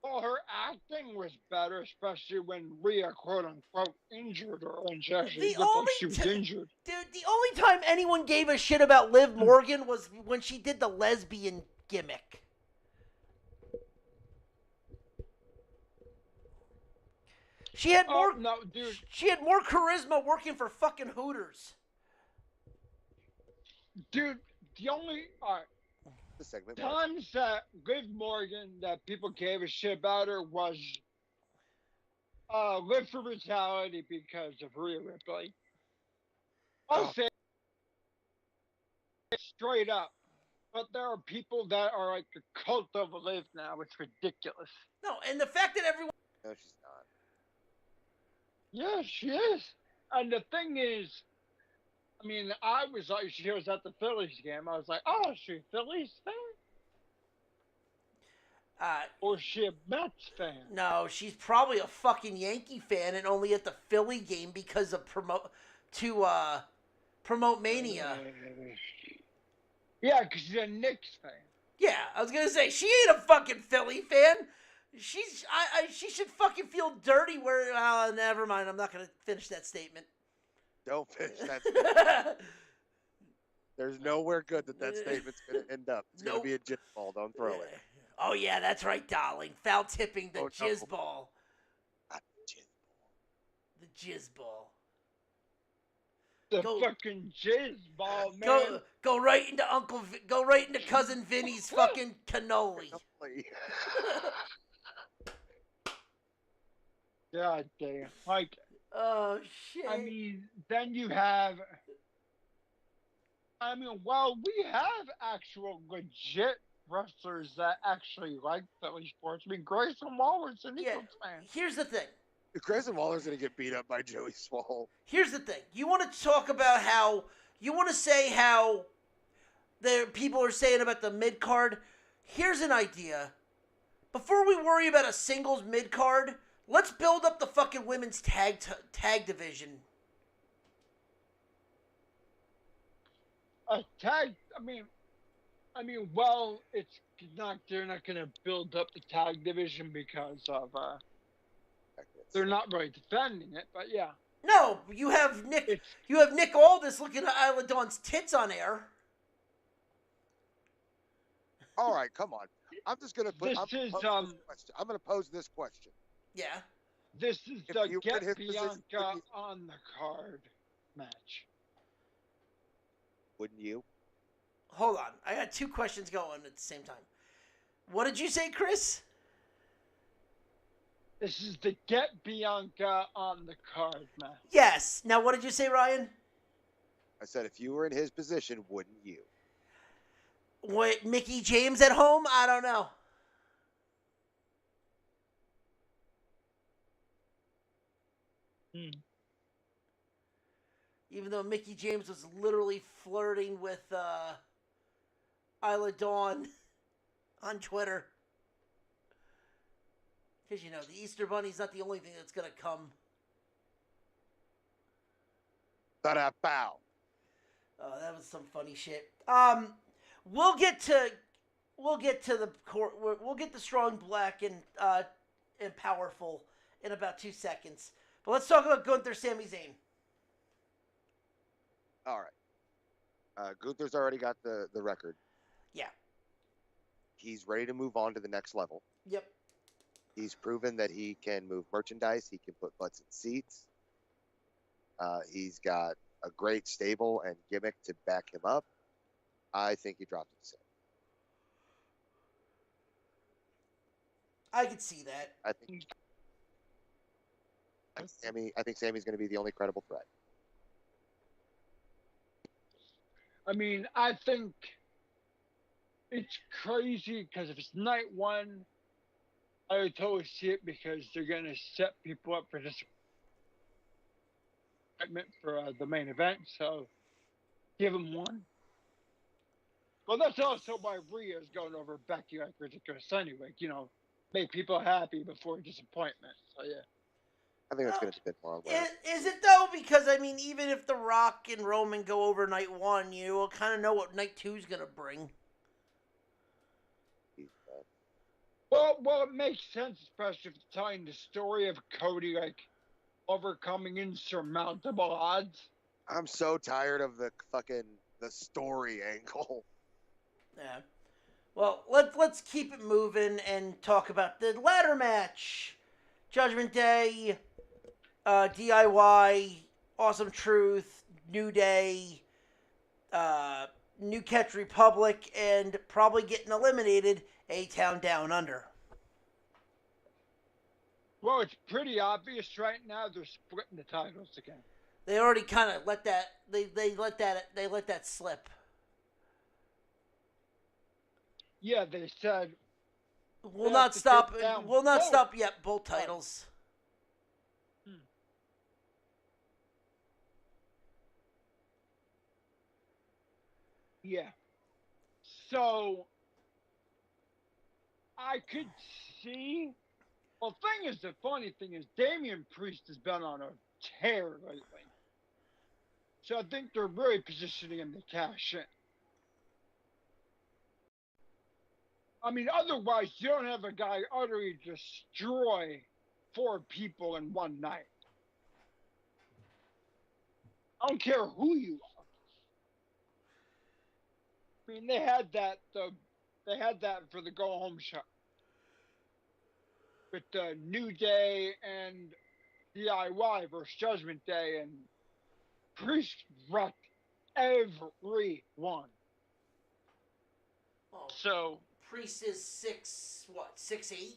well, her acting was better, especially when Rhea, quote unquote, injured her, and she actually looked like she was injured. Dude, the only time anyone gave a shit about Liv Morgan was when she did the lesbian gimmick. She had more. No, dude. She had more charisma working for fucking Hooters. Dude, the only times that Liv Morgan that people gave a shit about her was Live for Brutality because of Rhea Ripley. I'll say straight up. But there are people that are like the cult of Liv now. It's ridiculous. No, and the fact that everyone. No, she's not. Yeah, she is. And the thing is, I mean, I was like, she was at the Phillies game. I was like, oh, is she a Phillies fan? Or is she a Mets fan? No, she's probably a fucking Yankee fan and only at the Philly game because of promote Mania. Yeah, because she's a Knicks fan. Yeah, I was gonna say she ain't a fucking Philly fan. She should fucking feel dirty. Never mind. I'm not gonna finish that statement. Don't finish that statement. There's nowhere good that statement's going to end up. It's going to Nope. be a jizz ball. Don't throw it. Oh yeah, that's right, darling. Foul tipping the Oh, no. jizz ball. Not jizz The jizz ball. The Go- fucking jizz ball, man. Go right into go right into cousin Vinny's fucking cannoli. ball. God damn. Like, Oh shit. I mean, then you have. I mean, well, we have actual legit wrestlers that actually like Philly sports. I mean, Grayson Waller's an Yeah. Eagles fan. Here's the thing. Grayson Waller's going to get beat up by Joey Swole. Here's the thing. You want to talk about how you want to say how the people are saying about the mid card. Here's an idea. Before we worry about a singles mid card, let's build up the fucking women's tag division. A tag. I mean, well, it's not. They're not going to build up the tag division because of. They're not really defending it, but yeah. No, you have Nick. You have Nick Aldis looking at Isla Dawn's tits on air. All right, come on. I'm just going to put. This I'm going to pose this question. Yeah. This is If the you put Get his Bianca position- on the card match. Wouldn't you? Hold on. I got two questions going at the same time. What did you say, Chris? This is the Get Bianca on the card match. Yes. Now, what did you say, Ryan? I said if you were in his position, wouldn't you? What, Mickey James at home? I don't know. Even though Mickey James was literally flirting with Isla Dawn on Twitter. Because, you know, the Easter Bunny's not the only thing that's going to come. Ta-da, pow. Oh, that was some funny shit. We'll get to the court. We'll get to Strong Black and Powerful in about 2 seconds. But let's talk about Gunther, Sami Zayn. All right. Gunther's already got the record. Yeah. He's ready to move on to the next level. Yep. He's proven that he can move merchandise. He can put butts in seats. He's got a great stable and gimmick to back him up. I think he dropped it. I could see that. I think Sammy's going to be the only credible threat. I mean, I think it's crazy because if it's night one, I would totally see it because they're going to set people up for disappointment for the main event. So give them one. Well, that's also why Rhea's going over Becky like ridiculous anyway. You know, make people happy before disappointment. So yeah. I think that's going to depend more on where. Is it though? Because I mean, even if The Rock and Roman go over night one, you will kind of know what night two is gonna bring. Well, it makes sense, especially if it's telling the story of Cody like overcoming insurmountable odds. I'm so tired of the story angle. Yeah. Well, let's keep it moving and talk about the ladder match. Judgment Day, DIY, Awesome Truth, New Day, New Catch Republic, and probably getting eliminated, A-Town Down Under. Well, it's pretty obvious right now they're splitting the titles again. They already kind of let that they let that slip. Yeah, they said We'll They not have to stop. take down We'll not both. stop yet. Both titles. yeah. So I could see. Well, the funny thing is, Damian Priest has been on a tear lately. So I think they're really positioning him to cash in. I mean, otherwise, you don't have a guy utterly destroy 4 people in one night. I don't care who you are. I mean, they had that for the go home show with the New Day and DIY versus Judgment Day, and Priest wrecked everyone. Oh, So Priest is 6'8"?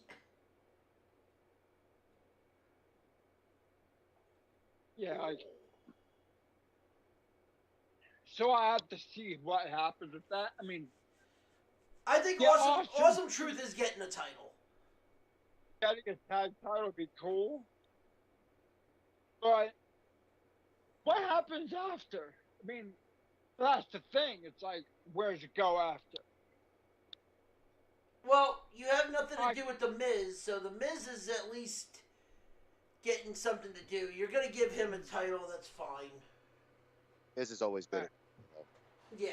yeah, so I have to see what happens with that. I mean, I think yeah, awesome Truth is getting a title. getting a tag title would be cool, but what happens after? I mean, that's the thing. It's like, where's it go after? Well, you have nothing to do with The Miz, so The Miz is at least getting something to do. You're going to give him a title, that's fine. This is always good. Yeah.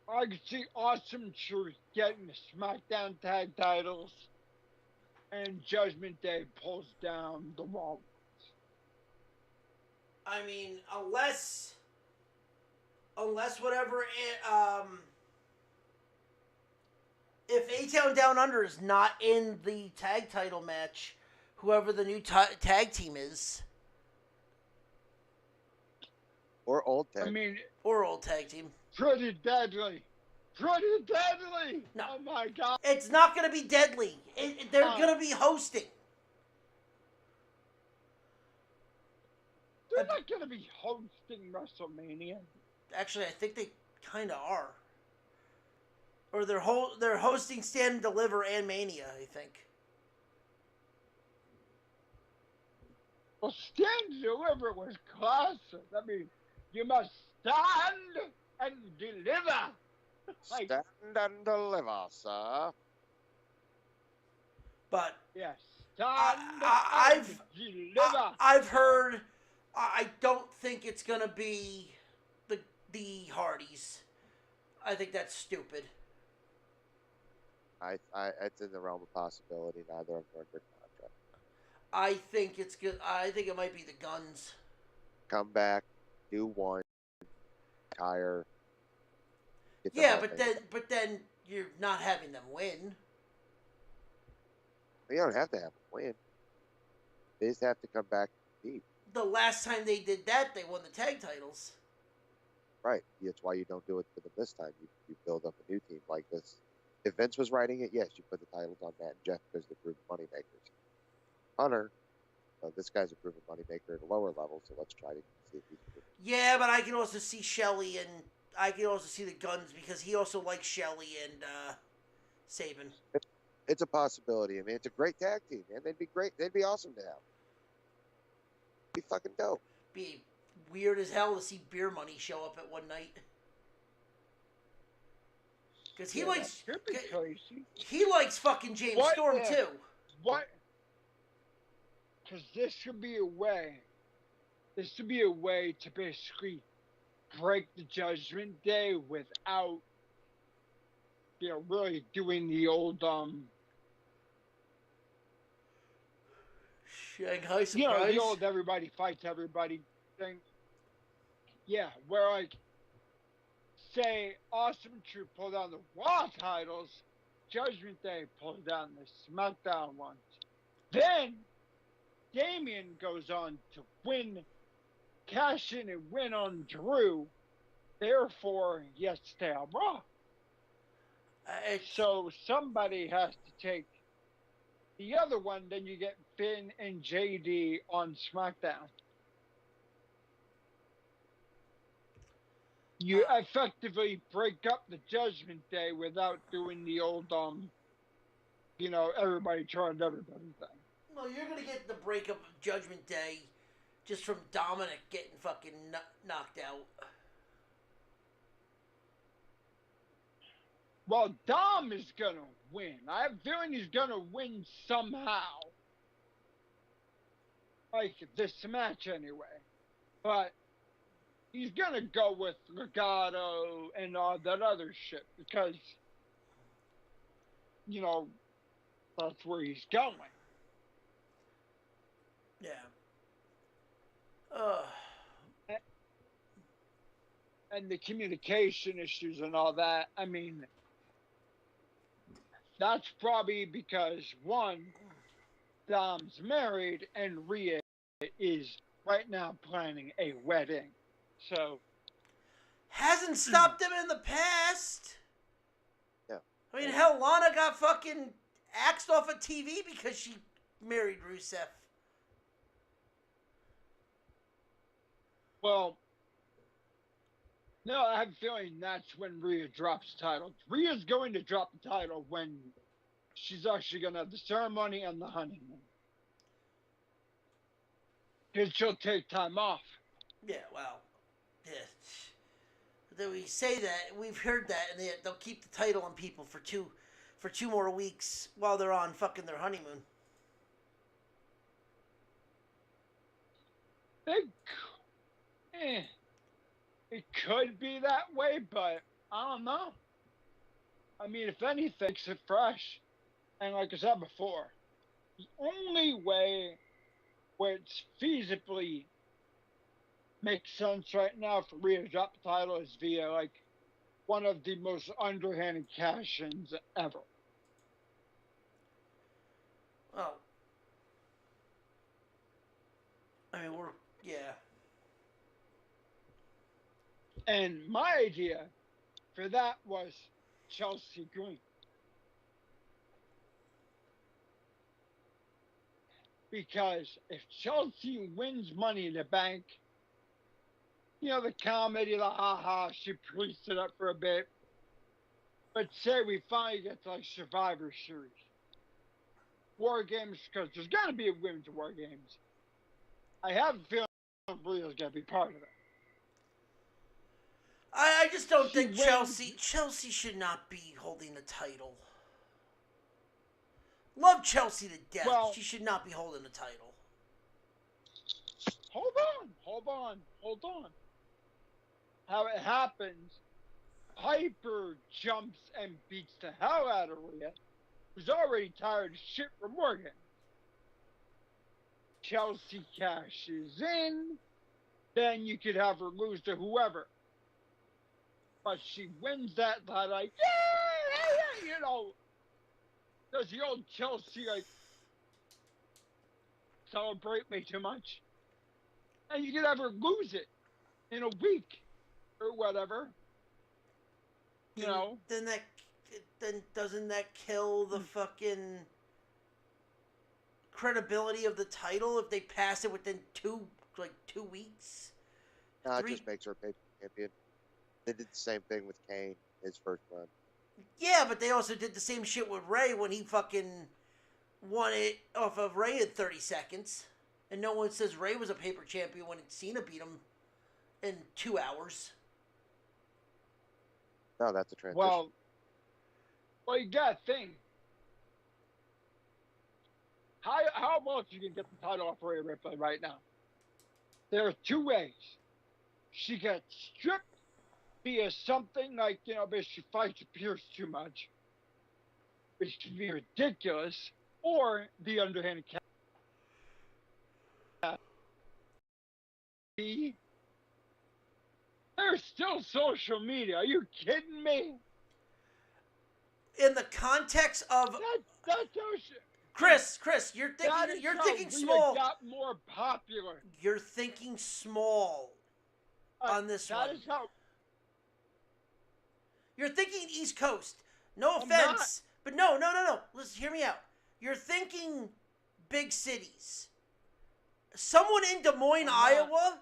I could see Awesome Truth getting the SmackDown tag titles, and Judgment Day pulls down the Raw. I mean, unless whatever if A-Town Down Under is not in the tag title match, whoever the new tag team is, Or old tag. I mean, or old tag team, Pretty Deadly. Pretty Deadly! No. Oh my god. it's not going to be Deadly. They're going to be hosting. They're not going to be hosting WrestleMania. Actually, I think they kind of are. Or they're hosting Stand and Deliver and Mania, I think. Well, Stand and Deliver was classic. I mean, you must stand and deliver. Like, Stand and deliver, sir. But yes, stand and deliver. I've heard. I don't think it's gonna be the Hardys. I think that's stupid. It's in the realm of possibility. Neither of them are under contract. I think it's good. I think it might be the Guns. Come back, do one, retire. Yeah, but then you're not having them win. You don't have to have them win. They just have to come back and compete. The last time they did that, they won the tag titles. Right. That's why you don't do it for them this time. You build up a new team like this. If Vince was writing it, yes, you put the titles on Matt and Jeff because they're proven moneymakers. Hunter, this guy's a proven moneymaker at a lower level, so let's try to see if he's proven. Yeah, but I can also see Shelley, and I can also see the Guns because he also likes Shelley and Sabin. It's a possibility. I mean, it's a great tag team, man. They'd be great. They'd be awesome to have. Be fucking dope. Be weird as hell to see Beer Money show up at one night. Because he likes he likes fucking James Storm too. What? Because this should be a way. This should be a way to basically break the Judgment Day without, really doing the old Shanghai Surprise. the old everybody fights everybody thing. Yeah, where like, say Awesome Truth pull down the Raw titles, Judgment Day pulls down the SmackDown ones. Then Damian goes on to cash in and win on Drew. Therefore, yes, stay on Raw. So somebody has to take the other one. Then you get Finn and JD on SmackDown. You effectively break up the Judgment Day without doing the old, everybody trying everybody thing. No, you're gonna get the breakup of Judgment Day just from Dominic getting fucking knocked out. Well, Dom is gonna win. I have a feeling he's gonna win somehow. Like this match anyway. But he's gonna go with Legato and all that other shit because, that's where he's going. Yeah. and the communication issues and all that. I mean, that's probably because one, Dom's married and Rhea is right now planning a wedding. So Hasn't stopped them in the past. Yeah. I mean, hell, Lana got fucking axed off of TV because she married Rusev. well, no, I have a feeling that's when Rhea drops the title. Rhea's going to drop the title when she's actually going to have the ceremony and the honeymoon. Because she'll take time off. Yeah, well, yeah. We say that, we've heard that, and they'll keep the title on people for two more weeks while they're on fucking their honeymoon. It could be that way, but I don't know. I mean, if anything, makes it fresh. And like I said before, the only way where it's feasibly makes sense right now for Rhea to drop the title is via like one of the most underhanded cash-ins ever. Well, I mean, yeah. And my idea for that was Chelsea Green. Because if Chelsea wins Money in the Bank, you know, the comedy, the ha-ha, she preached it up for a bit. But say we finally get to like Survivor Series. War Games, because there's got to be a Women's War Games. I have a feeling Rhea's going to be part of it. I just don't think Chelsea should not be holding the title. Love Chelsea to death. Well, she should not be holding the title. Hold on. How it happens, Piper jumps and beats the hell out of Rhea, who's already tired of shit from Morgan. Chelsea cashes in, then you could have her lose to whoever. But she wins that by like, yeah, you know, does the old Chelsea like celebrate way too much? And you could have her lose it in a week or whatever. You know? Then doesn't that kill the fucking credibility of the title if they pass it within 2 weeks? No, it just makes her a paper champion. They did the same thing with Kane, his first run. Yeah, but they also did the same shit with Ray when he fucking won it off of Ray in 30 seconds. And no one says Ray was a paper champion when Cena beat him in 2 hours. No, that's a transition. Well, you gotta think. How else you can get the title off Rhea Ripley right now? There are 2 ways. She gets stripped via something like, you know, because she fights Pierce too much, which can be ridiculous, or the underhanded cat. There's still social media. Are you kidding me? In the context of that's social. Chris, you're thinking small. Got more popular. You're thinking small on this one. That is how. You're thinking East Coast. No offense, but no. Listen, hear me out. You're thinking big cities. Someone in Des Moines, Iowa,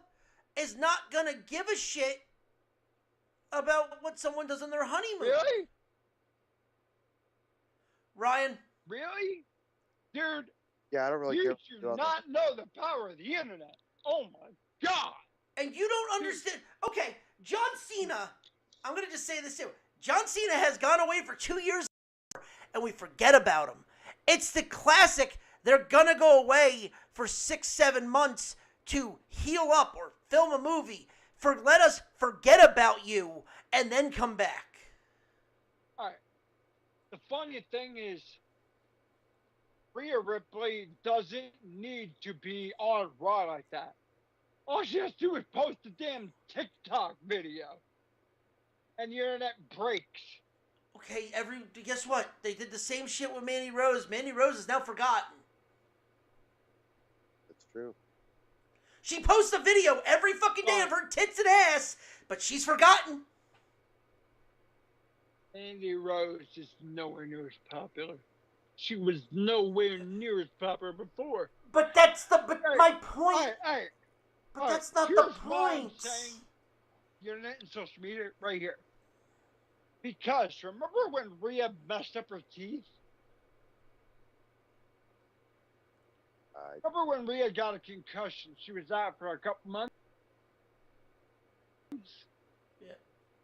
is not gonna give a shit about what someone does on their honeymoon. Really? Ryan? Really? Dude. Yeah, I don't really You do not know the power of the internet. Oh my God. And you don't understand. Okay, John Cena, I'm going to just say this too. John Cena has gone away for 2 years and we forget about him. It's the classic, they're going to go away for 6-7 months to heal up or film a movie. Let us forget about you and then come back. All right. The funny thing is, Rhea Ripley doesn't need to be on Raw like that. All she has to do is post a damn TikTok video. and the internet breaks. Okay, guess what? They did the same shit with Manny Rose. Manny Rose is now forgotten. That's true. She posts a video every fucking day of her tits and ass, but she's forgotten. Mandy Rose is nowhere near as popular. She was nowhere near as popular before. But that's my point. But that's not the Here's why I'm point. saying the internet and social media right here. Because remember when Rhea messed up her teeth? Remember when Rhea got a concussion? She was out for a couple months.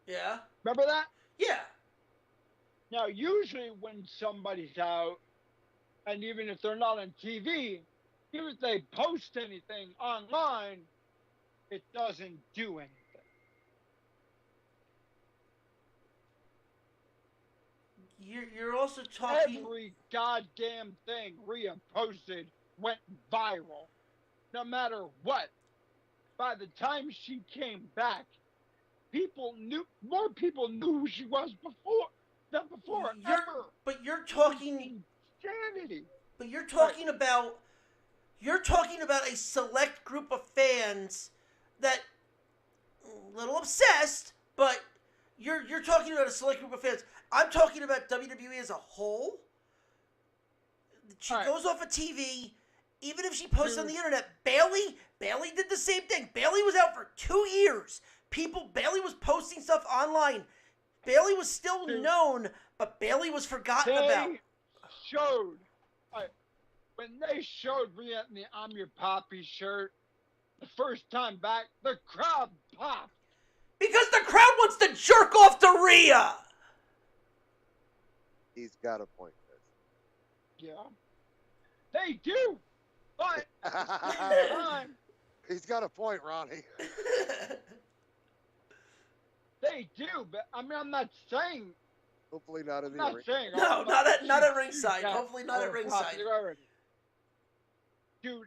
Yeah. Remember that? Yeah. Now, usually when somebody's out, and even if they're not on TV, even if they post anything online, it doesn't do anything. You're also talking. Every goddamn thing Rhea posted went viral, no matter what. By the time she came back, more people knew who she was than before ever. But you're talking insanity. But you're talking about a select group of fans that a little obsessed, but you're talking about a select group of fans. I'm talking about WWE as a whole. She goes off of TV, even if she posts on the internet. Bayley did the same thing. Bayley was out for 2 years. Bayley was posting stuff online. Bayley was still known, but Bayley was forgotten about. When they showed Rhea in the I'm Your Poppy shirt the first time back, the crowd popped. Because the crowd wants to jerk off to Rhea. He's got a point, Chris. Yeah. They do. But he's got a point, Ronnie. They do, but I mean, I'm not saying. Hopefully not in the ring. No, not at ringside. Hopefully not at ringside. Dude,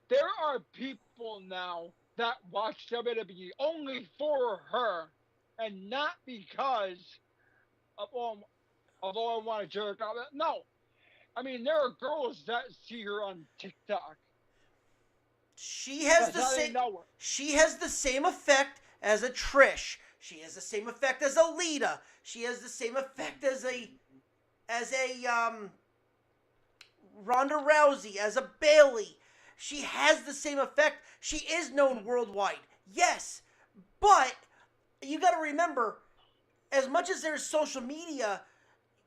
there are people now that watch WWE only for her, and not because of I want to jerk off. No, I mean there are girls that see her on TikTok. She has the same effect as a Trish. She has the same effect as a Lita. She has the same effect as a Ronda Rousey, as a Bayley. She has the same effect. She is known worldwide. Yes, but you got to remember, as much as there's social media,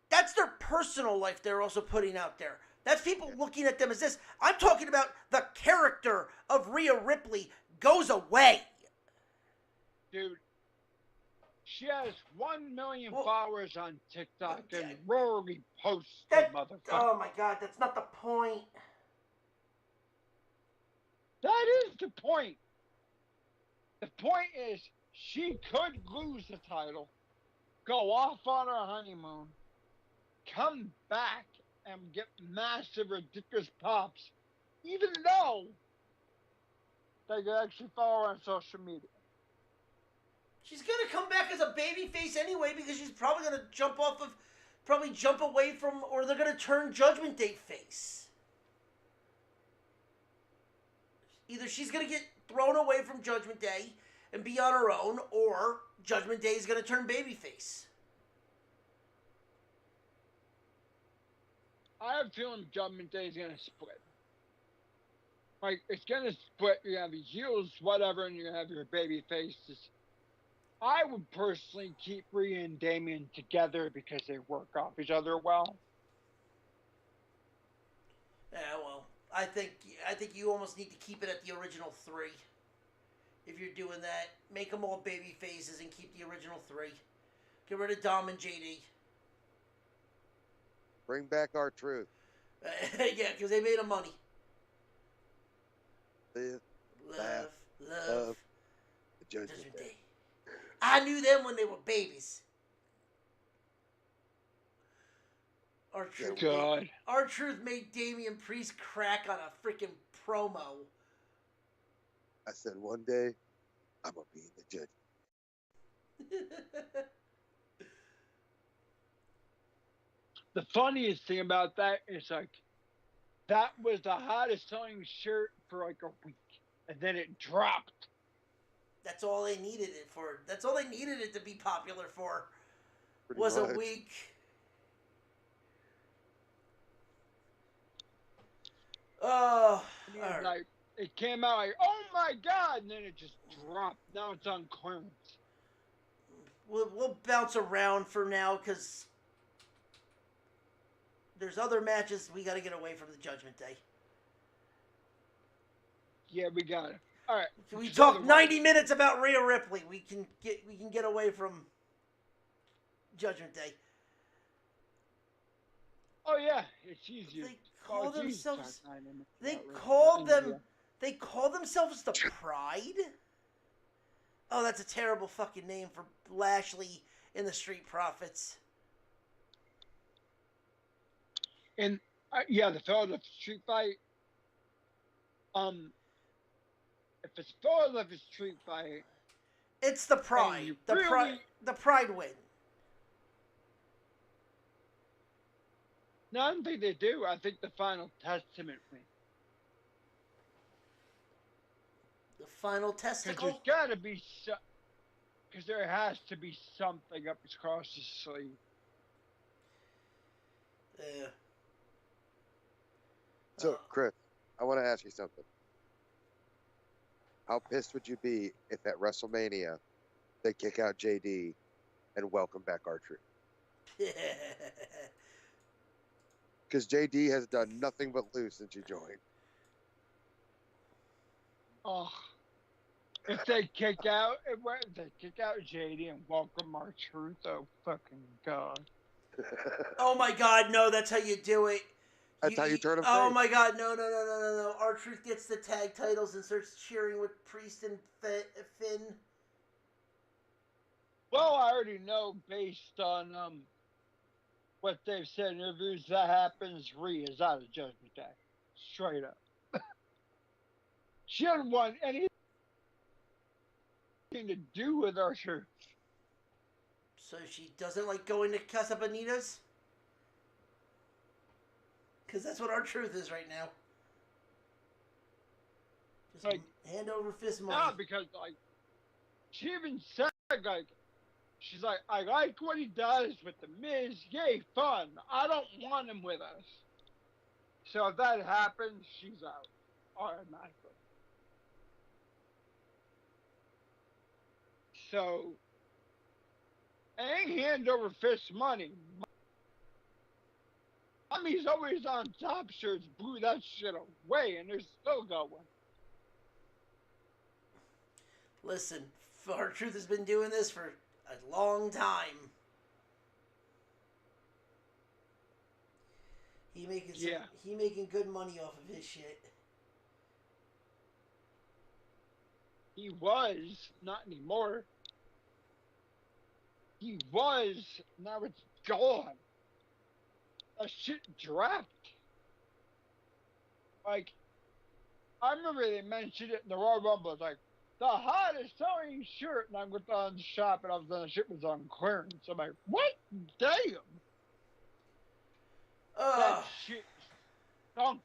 that's their personal life they're also putting out there. That's people looking at them as this. I'm talking about the character of Rhea Ripley goes away. Dude, she has 1 million followers on TikTok and rarely posts the motherfucker. Oh my God, that's not the point. That is the point. The point is she could lose the title, go off on her honeymoon, come back and get massive, ridiculous pops, even though they could actually follow her on social media. She's going to come back as a babyface anyway because she's probably going to jump away from, or they're going to turn Judgment Day face. Either she's going to get thrown away from Judgment Day and be on her own, or Judgment Day is going to turn babyface. I have a feeling Judgment Day is going to split. Like, it's going to split. You're going to have your heels, whatever, and you're going to have your baby faces. I would personally keep Rhea and Damian together because they work off each other well. Yeah, well, I think you almost need to keep it at the original 3. If you're doing that, make them all baby faces and keep the original 3. Get rid of Dom and JD. Bring back R-Truth. Yeah, because they made them money. Love. The Judgment Day. I knew them when they were babies. R-Truth made Damian Priest crack on a freaking promo. I said one day, I'm going to be in the Judgment. the funniest thing about that is like that was the hottest selling shirt for like a week, and then it dropped. That's all they needed it for. That's all they needed it to be popular for. Pretty Was much. a week. Oh, I mean, all right. like it came out like, oh my god, and then it just dropped. Now it's on clearance. We'll bounce around for now because there's other matches. We got to get away from the Judgment Day. Yeah, we got it. All right. We talked 90 minutes about Rhea Ripley. We can get away from Judgment Day. Oh yeah, it's easier. They call themselves. They They call themselves the Pride. Oh, that's a terrible fucking name for Lashley and the Street Profits. And yeah, the Philadelphia Street Fight. If it's Philadelphia Street Fight, It's the Pride. The Pride win. No, I don't think they do. I think the Final Testament win. The final Because testicle. there's got to be because there has to be something up his across his sleeve. Yeah. So, Chris, I want to ask you something. How pissed would you be if at WrestleMania they kick out JD and welcome back R-Truth? Because JD has done nothing but lose since you joined. Oh, if they kick out JD and welcome R-Truth, oh fucking god! Oh my god, no, that's how you do it. That's how you turn him Oh face. my god, no. R-Truth gets the tag titles and starts cheering with Priest and Finn. Well, I already know based on what they've said in interviews that happens. Rhea's out of Judgment Day, straight up. She doesn't want anything to do with R-Truth. So she doesn't like going to Casa Bonita's? Because that's what R-Truth is right now. Just Like, hand over fist money. No, because like she even said like she's like, I like what he does with the Miz, yay, fun. I don't want him with us. So if that happens, she's out automatically. So ain't hand over fist money. Mommy's always on top shirts, blew that shit away, and they're still going. Listen, R-Truth has been doing this for a long time. He making good money off of his shit. He was, not anymore. He was, now it's gone. That shit dropped. Like, I remember they mentioned it in the Royal Rumble. It's like, the hottest selling shirt. And I went on the shop and the shit was on clearance. I'm like, what? Damn. That shit stunk.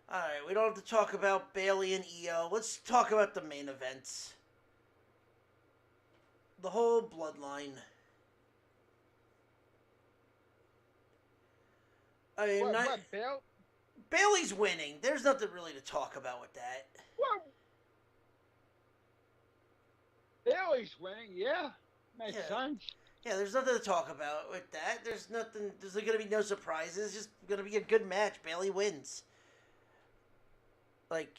Alright, we don't have to talk about Bayley and Io. Let's talk about the main events. The whole bloodline. I mean, Bayley's winning. There's nothing really to talk about with that. What? Bayley's winning, yeah. Makes sense. Yeah, there's nothing to talk about with that. There's going to be no surprises. It's just going to be a good match. Bayley wins. Like,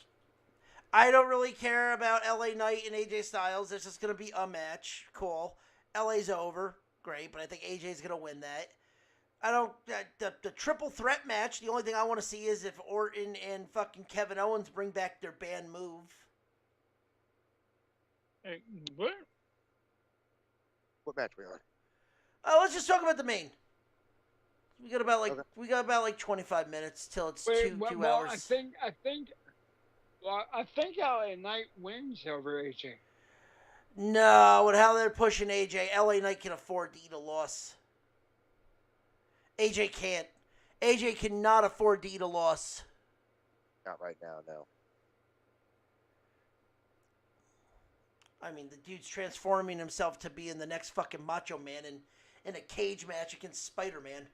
I don't really care about LA Knight and AJ Styles. It's just going to be a match. Cool. LA's over. Great, but I think AJ's going to win that. I don't... The triple threat match, the only thing I want to see is if Orton and fucking Kevin Owens bring back their band move. Hey, what? What match we on? Let's just talk about the main. We got about like 25 minutes till it's two hours. I think LA Knight wins over AJ. No, with how they're pushing AJ, LA Knight can afford to eat a loss. AJ can't. AJ cannot afford to eat a loss. Not right now, no. I mean, the dude's transforming himself to be in the next fucking Macho Man in a cage match against Spider-Man.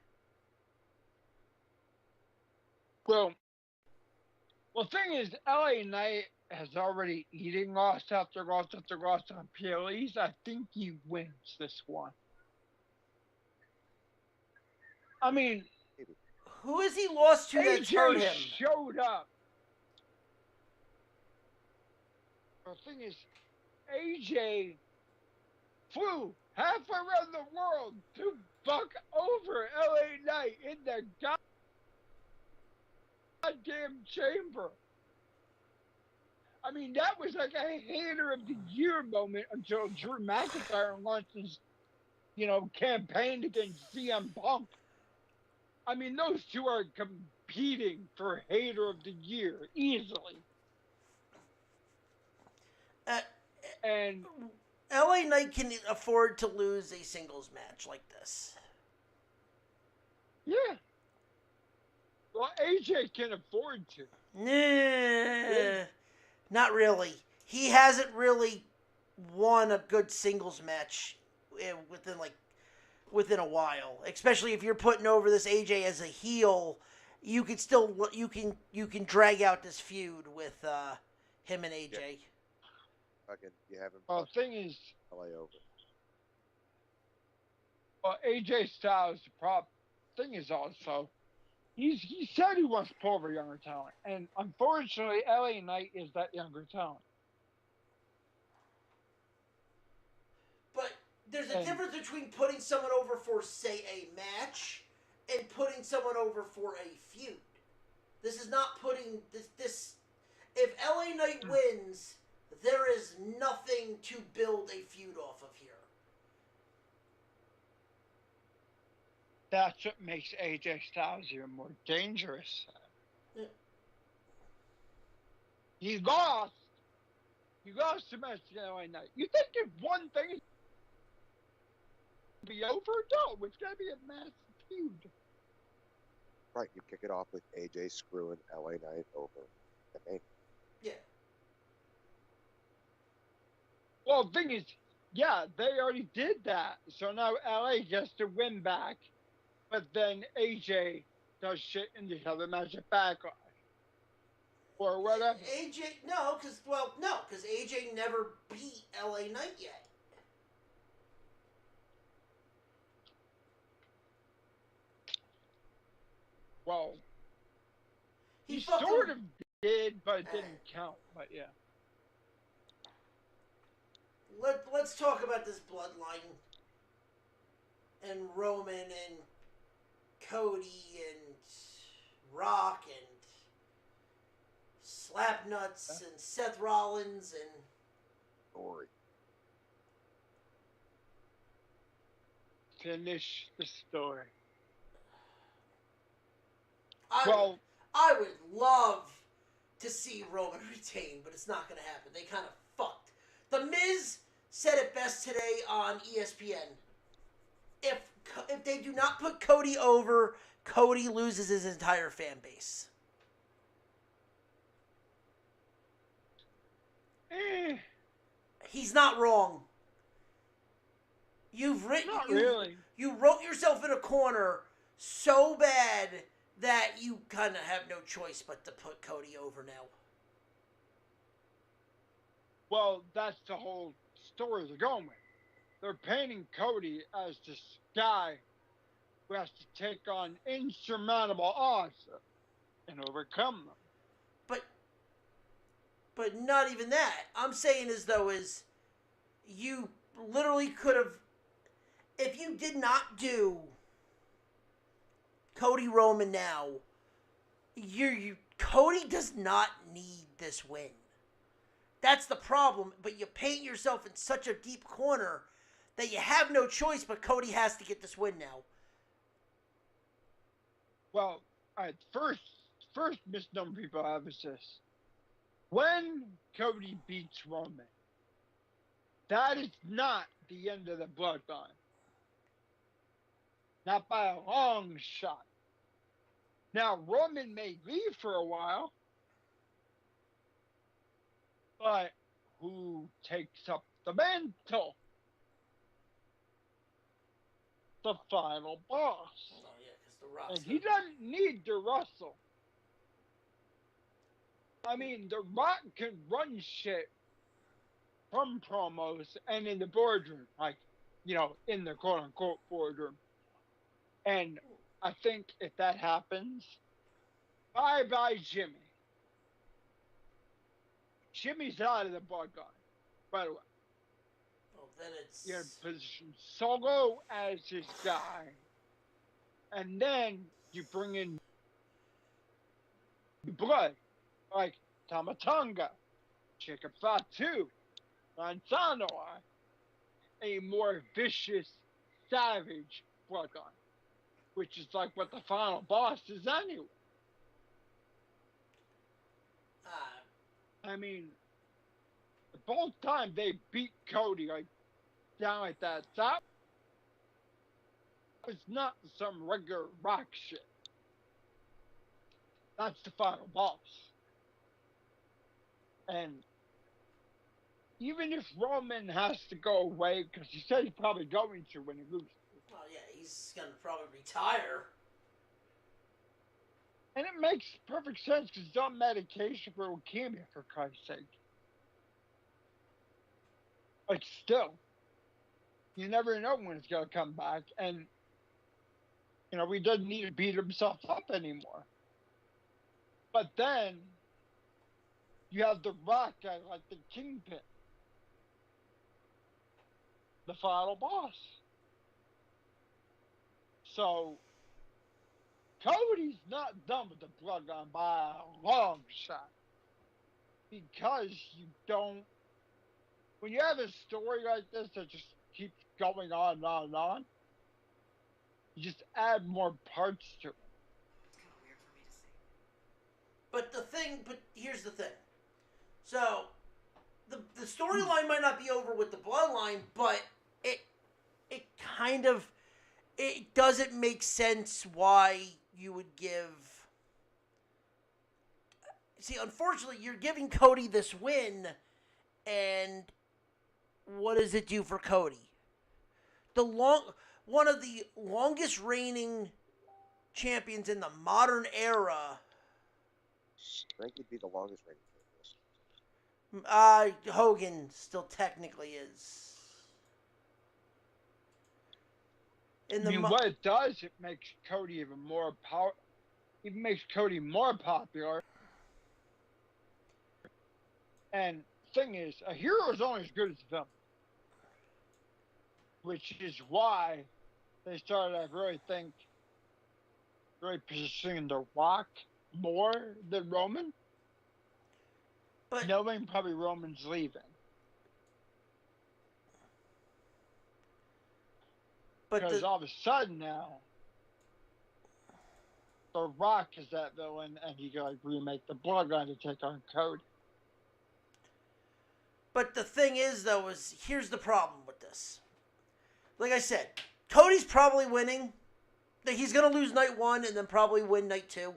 Well, thing is, LA Knight has already eating loss after loss after loss on PLEs. I think he wins this one. I mean, who has he lost to that's hurt AJ him? showed up. The thing is, AJ flew halfway around the world to fuck over LA Knight in the goddamn chamber. I mean, that was like a hater of the year moment until Drew McIntyre launched his, campaign against CM Punk. I mean, those two are competing for hater of the year easily. And LA Knight can afford to lose a singles match like this. yeah. Well, AJ can afford to. Nah, not really. He hasn't really won a good singles match within a while. Especially if you're putting over this AJ as a heel, you can drag out this feud with him and AJ. Yeah. Fucking, you have him. Well, the thing is, LA over. Well, AJ Styles, the problem thing is also, he said he wants to pull over younger talent, and unfortunately, LA Knight is that younger talent. But there's a difference between putting someone over for, say, a match and putting someone over for a feud. This is not putting this. If LA Knight wins, there is nothing to build a feud off of here. That's what makes AJ Styles even more dangerous. Yeah. He lost. He lost the match to LA Knight. You think if one thing is be over? No, it's gonna be a massive feud. Right, you kick it off with AJ screwing LA Knight over. Yeah. Well, the thing is, yeah, they already did that. So now LA gets to win back, but then AJ does shit in the other match at Backlash. Or whatever. because AJ never beat LA Knight yet. Well, he fucking sort of did, but it didn't count. But yeah. Let's talk about this bloodline and Roman and Cody and Rock and Slapnuts and Seth Rollins and Story. Finish the story. I would love to see Roman retain, but it's not going to happen. They kind of fucked. The Miz said it best today on ESPN. If they do not put Cody over, Cody loses his entire fan base. He's not wrong. You wrote yourself in a corner so bad that you kind of have no choice but to put Cody over now. Well, that's the whole story they're going with. They're painting Cody as this guy who has to take on insurmountable odds and overcome them. But not even that. I'm saying you literally could have, if you did not do Cody Roman now, Cody does not need this win. That's the problem, but you paint yourself in such a deep corner that you have no choice, but Cody has to get this win now. Well, all right, first misnomer people have is this. When Cody beats Roman, that is not the end of the bloodline. Not by a long shot. Now, Roman may leave for a while, but who takes up the mantle? The final boss. Oh yeah, because the Rock's And he doesn't need to wrestle. I mean, The Rock can run shit from promos and in the boardroom, like, in the quote unquote boardroom. And I think if that happens, bye bye Jimmy. Jimmy's out of the bloodline right away. Well, then it's You position Solo as his guy, and then you bring in blood like Tamatonga, Jacob Fatu, Lanzano, a more vicious, savage bloodline, which is like what the final boss is anyway. I mean, both times they beat Cody like down like that. That was not some regular Rock shit. That's the final boss. And even if Roman has to go away, because he said he's probably going to when he loses. well, yeah, he's gonna probably retire. And it makes perfect sense because he's on medication for leukemia, for Christ's sake. Like, still, you never know when it's going to come back. And, he doesn't need to beat himself up anymore. But then, you have The Rock guy like the Kingpin, the final boss. So, Cody's not done with the bloodline by a long shot. Because you don't. When you have a story like this that just keeps going on and on and on, you just add more parts to it. It's kind of weird for me to say. But here's the thing. So, the storyline might not be over with the bloodline, but it kind of, it doesn't make sense why you would give. See, unfortunately, you're giving Cody this win, and what does it do for Cody? One of the longest reigning champions in the modern era. I think he'd be the longest reigning. Hogan still technically is. What it does, it makes Cody even more power. Even makes Cody more popular. And thing is, a hero is only as good as the villain. Which is why they started, I really think, positioning The Rock more than Roman. But knowing probably Roman's leaving. Because all of a sudden now, The Rock is that villain, and he can remake the Bloodline to take on Cody. But the thing is, though, here's the problem with this. Like I said, Cody's probably winning. He's gonna lose night 1 and then probably win night 2,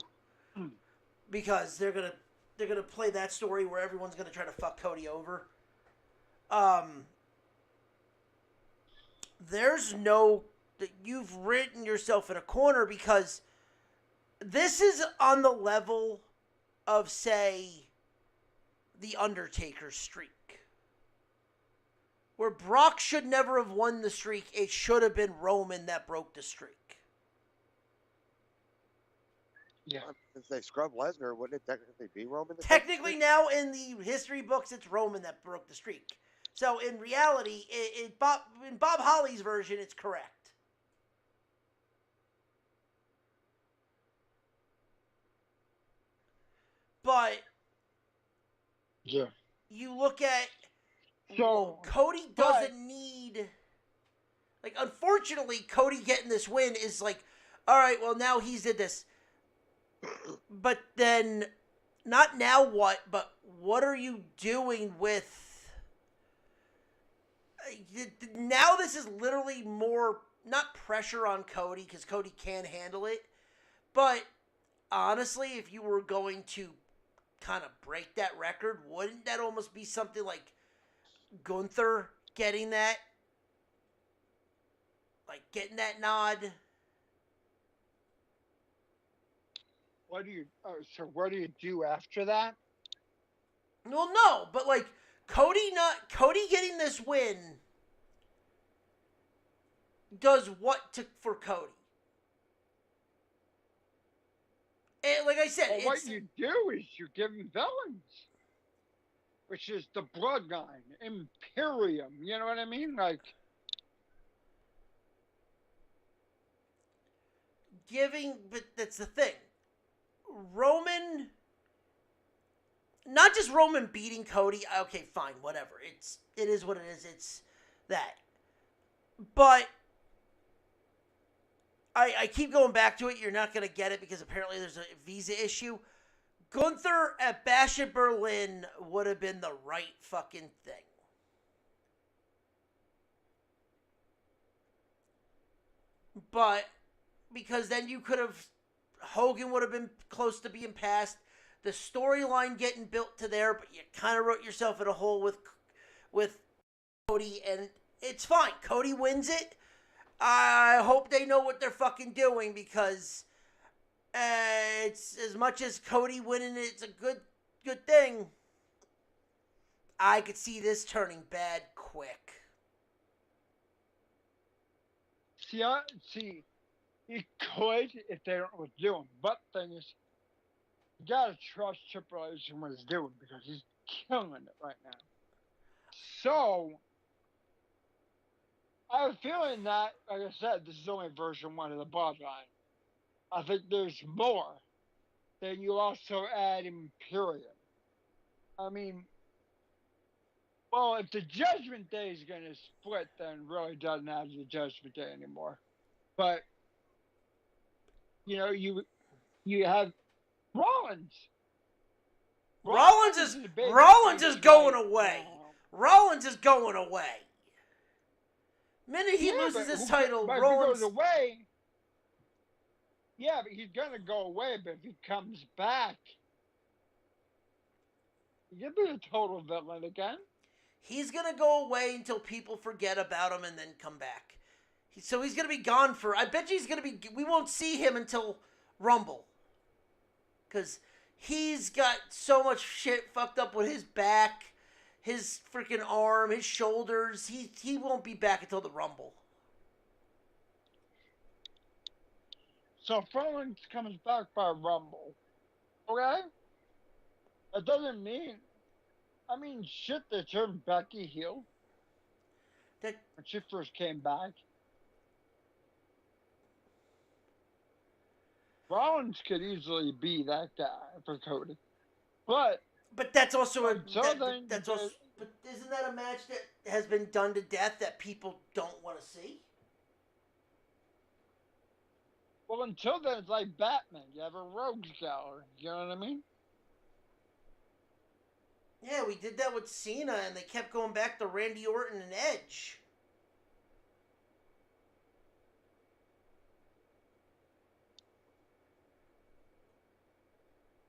because they're gonna play that story where everyone's gonna try to fuck Cody over. There's no that you've written yourself in a corner, because this is on the level of, say, the Undertaker's streak, where Brock should never have won the streak. It should have been Roman that broke the streak. Yeah. Since they scrubbed Lesnar, wouldn't it technically be Roman? Technically, now in the history books, it's Roman that broke the streak. So in reality, in Bob Holly's version, it's correct. But yeah, you look at Cody doesn't need. Like, unfortunately, Cody getting this win is like, all right, well, now he's did this. But then, not now what, but what are you doing with... Now this is literally more not pressure on Cody, because Cody can handle it, but honestly, if you were going to kind of break that record, wouldn't that almost be something like Gunther getting that nod? What do you do after that? Well, no, but like Cody getting this win does what for Cody? And like I said, Well, what you do is you give him villains, which is the Bloodline, Imperium. You know what I mean? Like, but that's the thing. Roman, not just Roman beating Cody. Okay, fine, whatever. It is what it is. It's that. But I keep going back to it. You're not going to get it because apparently there's a visa issue. Gunther at Bash at Berlin would have been the right fucking thing. But because then you could have, Hogan would have been close to being passed. The storyline getting built to there, but you kind of wrote yourself in a hole with Cody, and it's fine. Cody wins it. I hope they know what they're fucking doing, because it's as much as Cody winning it, it's a good thing. I could see this turning bad quick. See, he could if they don't know what they're doing. But the thing is, you gotta trust Triple H in what he's doing, because he's killing it right now. So, I have a feeling that, like I said, this is only version 1 of the Bloodline. I think there's more. Then you also add Imperium. I mean, well, if the Judgment Day is going to split, then it really doesn't have the Judgment Day anymore. But, you know, you have Rollins. Rollins is going away. Rollins is going away. Minute he loses his title, but Rollins. if he goes away, yeah, but he's gonna go away. But if he comes back, he'll be a total villain again. He's gonna go away until people forget about him and then come back. So he's gonna be gone for. I bet you he's gonna be. We won't see him until Rumble, because he's got so much shit fucked up with his back, his freaking arm, his shoulders. He won't be back until the Rumble. So if Rollins comes back by Rumble, okay? That doesn't mean. I mean, shit, they turned Becky heel when she first came back. Rollins could easily be that guy for Cody, but that's also that's also. But isn't that a match that has been done to death that people don't want to see? Well, until then, it's like Batman. You have a rogues gallery. You know what I mean? Yeah, we did that with Cena, and they kept going back to Randy Orton and Edge.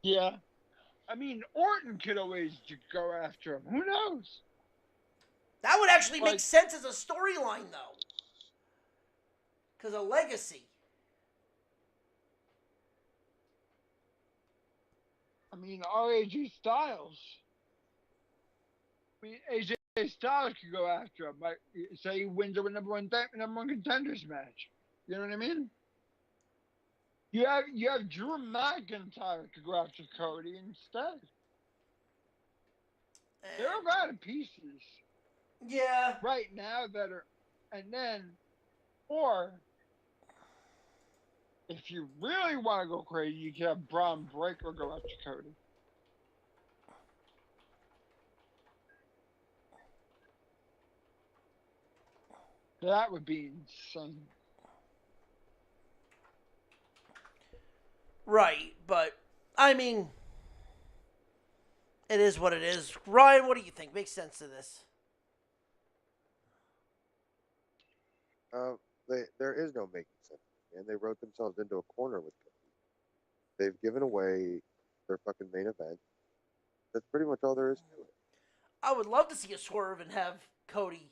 Yeah. I mean, Orton could always go after him. Who knows? That would actually make sense as a storyline, though. Because of legacy. I mean, AJ Styles. I mean, AJ Styles could go after him. Like, say he wins the number one contenders match. You know what I mean? You have Drew McIntyre to go after Cody instead. There are a lot of pieces. Yeah. Right now that are, and then, or if you really want to go crazy, you can have Braun Breaker go after Cody. That would be insane. Right, but, I mean, it is what it is. Ryan, what do you think? Makes sense to this? there is no making sense, man. They wrote themselves into a corner with Cody. They've given away their fucking main event. That's pretty much all there is to it. I would love to see a swerve and have Cody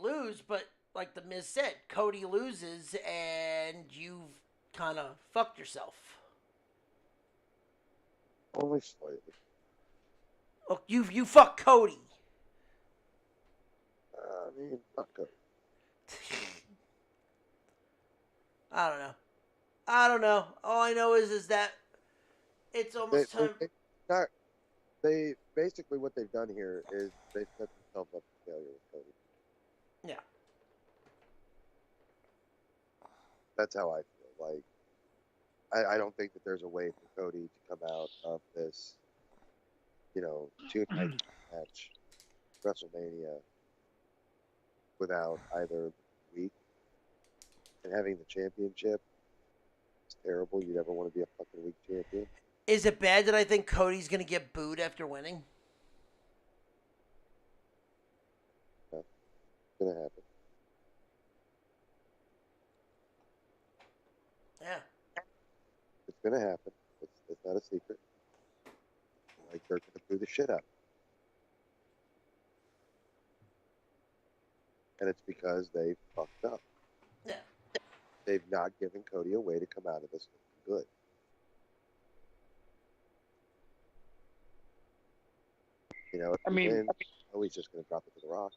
lose, but like the Miz said, Cody loses and you've kind of fucked yourself. Only slightly. Oh, you fuck Cody. I mean, fuck Cody. I don't know. I don't know. All I know is that it's almost time. They basically what they've done here is they've set themselves up for failure with Cody. Yeah. That's how I feel. Like, I don't think that there's a way for Cody to come out of this, 2-night match, WrestleMania, without either week and having the championship. It's terrible. You never want to be a fucking weak champion. Is it bad that I think Cody's gonna get booed after winning? No, it's gonna happen. Yeah. It's gonna happen. It's not a secret. Like, they're gonna boo the shit out. And it's because they fucked up. Yeah. They've not given Cody a way to come out of this good. If I he mean, wins, he's just going to drop it to the Rock.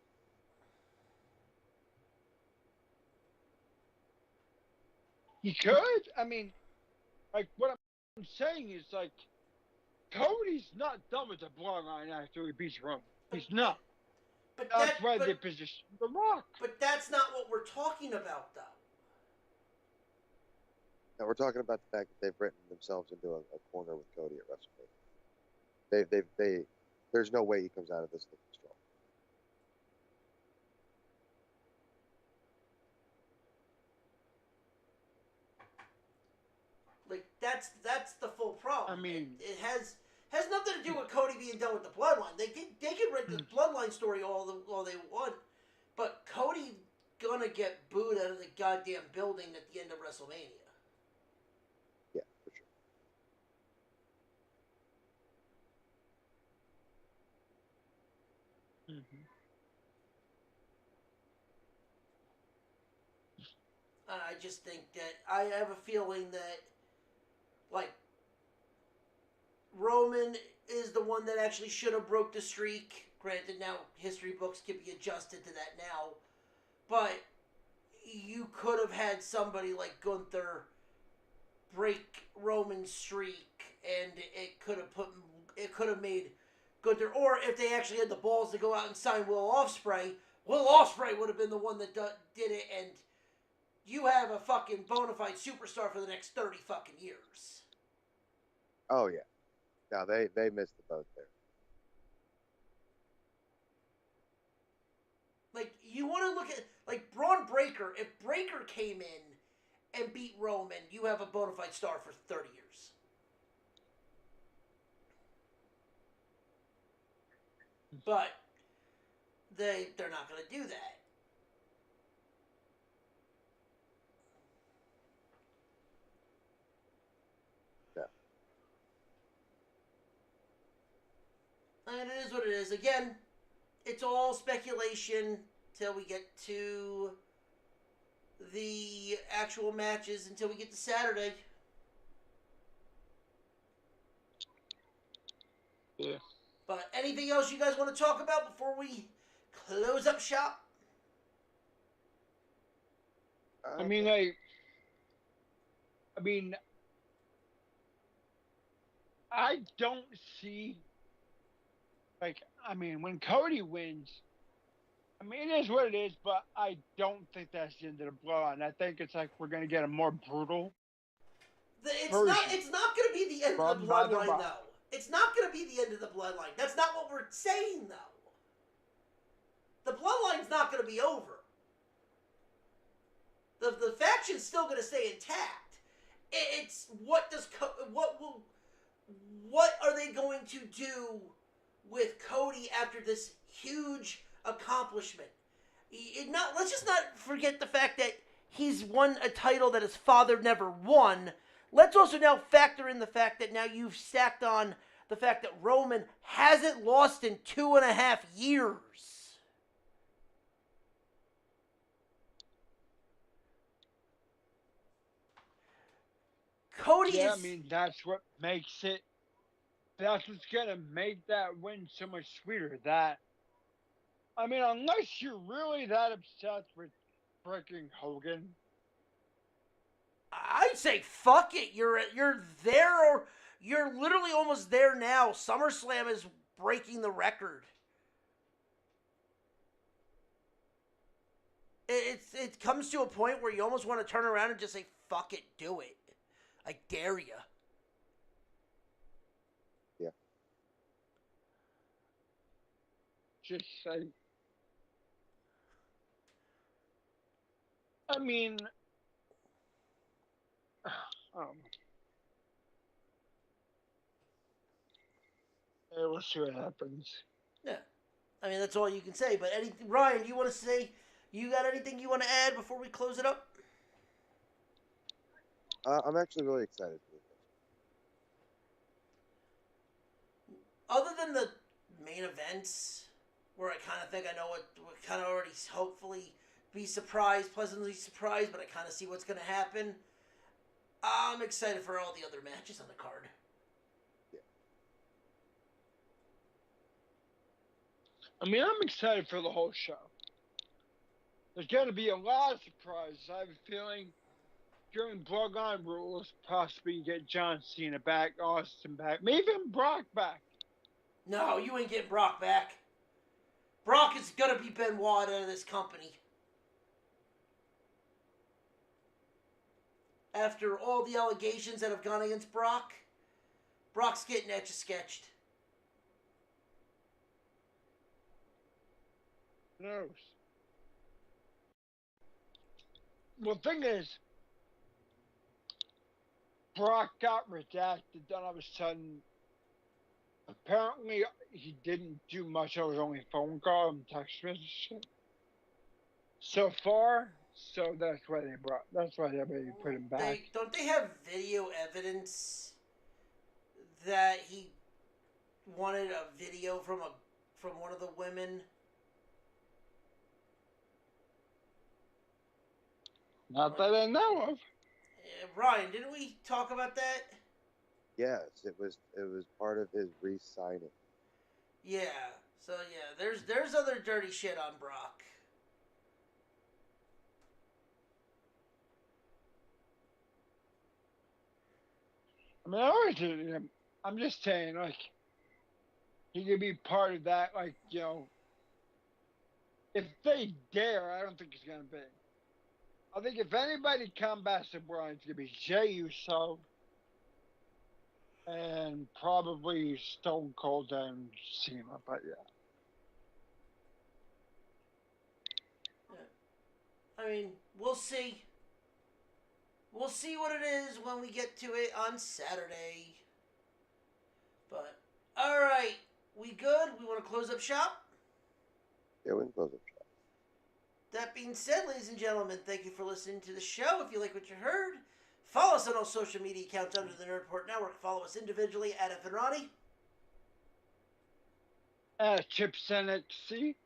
he could. I mean, like what I'm saying is like Cody's not done with the bloodline after he beats Roman. He's not. But That's why they position The Rock. But that's not what we're talking about, though. Now we're talking about the fact that they've written themselves into a corner with Cody at WrestleMania. There's no way he comes out of this looking strong. Like that's the full problem. I mean, it has nothing to do with Cody being done with the bloodline. They can write the bloodline story all they want, but Cody gonna get booed out of the goddamn building at the end of WrestleMania. Yeah, for sure. Mm-hmm. And I just think that I have a feeling that, like, Roman is the one that actually should have broke the streak. Granted, now history books can be adjusted to that now, but you could have had somebody like Gunther break Roman's streak, and it could have made Gunther. Or if they actually had the balls to go out and sign Will Ospreay would have been the one that did it, and you have a fucking bona fide superstar for the next 30 fucking years. Oh yeah. No, they missed the boat there. Like, you want to look at, like, Braun Breaker. If Breaker came in and beat Roman, you have a bona fide star for 30 years. But they're not going to do that. And it is what it is. Again, it's all speculation till we get to the actual matches, until we get to Saturday. Yeah. But anything else you guys want to talk about before we close up shop? I mean, I don't see. When Cody wins, it is what it is, but I don't think that's the end of the bloodline. I think it's like we're going to get a more brutal. It's not going to be the end of the bloodline, though. It's not going to be the end of the bloodline. That's not what we're saying, though. The bloodline's not going to be over. The faction's still going to stay intact. It's what are they going to do with Cody after this huge accomplishment? Let's just not forget the fact that he's won a title that his father never won. Let's also now factor in the fact that now you've stacked on the fact that Roman hasn't lost in 2.5 years. Cody Yeah, is. I mean, that's what makes it. That's what's gonna make that win so much sweeter. That, I mean, unless you're really that obsessed with freaking Hogan, I'd say fuck it. You're there, or you're literally almost there now. SummerSlam is breaking the record. It comes to a point where you almost want to turn around and just say fuck it, do it. I dare you. Yeah. just like, I mean, we'll see what happens. Yeah. I mean, that's all you can say. But anything, Ryan, do you want to say? You got anything you want to add before we close it up? I'm actually really excited for this. Other than the main events, where I kind of think I know what kind of already hopefully be surprised, pleasantly surprised, but I kind of see what's going to happen. I'm excited for all the other matches on the card. I mean, I'm excited for the whole show. There's going to be a lot of surprises. I have a feeling during Bloodline Rules, possibly get John Cena back, Austin back, maybe even Brock back. No, you ain't getting Brock back. Brock is going to be Benoit out of this company. After all the allegations that have gone against Brock, Brock's getting etch-a-sketched. Who knows? Well, the thing is, Brock got redacted, then all of a sudden, apparently he didn't do much. It was only a phone call and text message. So far, so that's why they put him back. Don't they have video evidence that he wanted a video from one of the women? Not that I know of. Ryan, didn't we talk about that? Yes, it was part of his re-signing. Yeah. So yeah, there's other dirty shit on Brock. I mean, I'm just saying, like, he could be part of that, like, if they dare, I don't think he's going to be. I think if anybody combats LeBron, it's going to be Jey Uso and probably Stone Cold and Cena, but yeah. I mean, we'll see. We'll see what it is when we get to it on Saturday. But, alright. We good? We want to close up shop? Yeah, we can close up shop. That being said, ladies and gentlemen, thank you for listening to the show. If you like what you heard, follow us on all social media accounts under the Nerdport Network. Follow us individually at F and Ronnie. Chips NXT.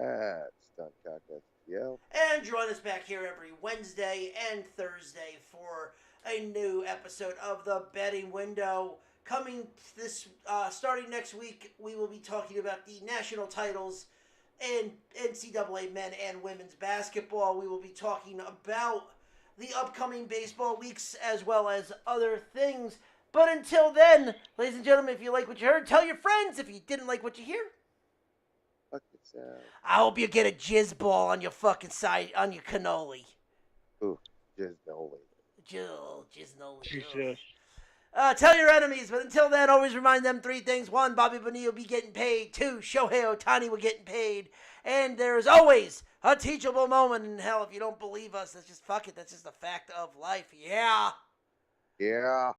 Stuntcock STL. And join us back here every Wednesday and Thursday for a new episode of The Betting Window. Coming starting next week, we will be talking about the national titles in NCAA men and women's basketball. We will be talking about the upcoming baseball weeks as well as other things. But until then, ladies and gentlemen, if you like what you heard, tell your friends. If you didn't like what you hear, Fuck yourself. I hope you get a jizz ball on your fucking side, on your cannoli. Ooh, just no way. Jiznoli. Jesus. Tell your enemies, but until then, always remind them 3 things. 1, Bobby Bonilla will be getting paid. 2, Shohei Ohtani will getting paid. And there's always a teachable moment. And hell, if you don't believe us, that's just fuck it. That's just a fact of life. Yeah. Yeah.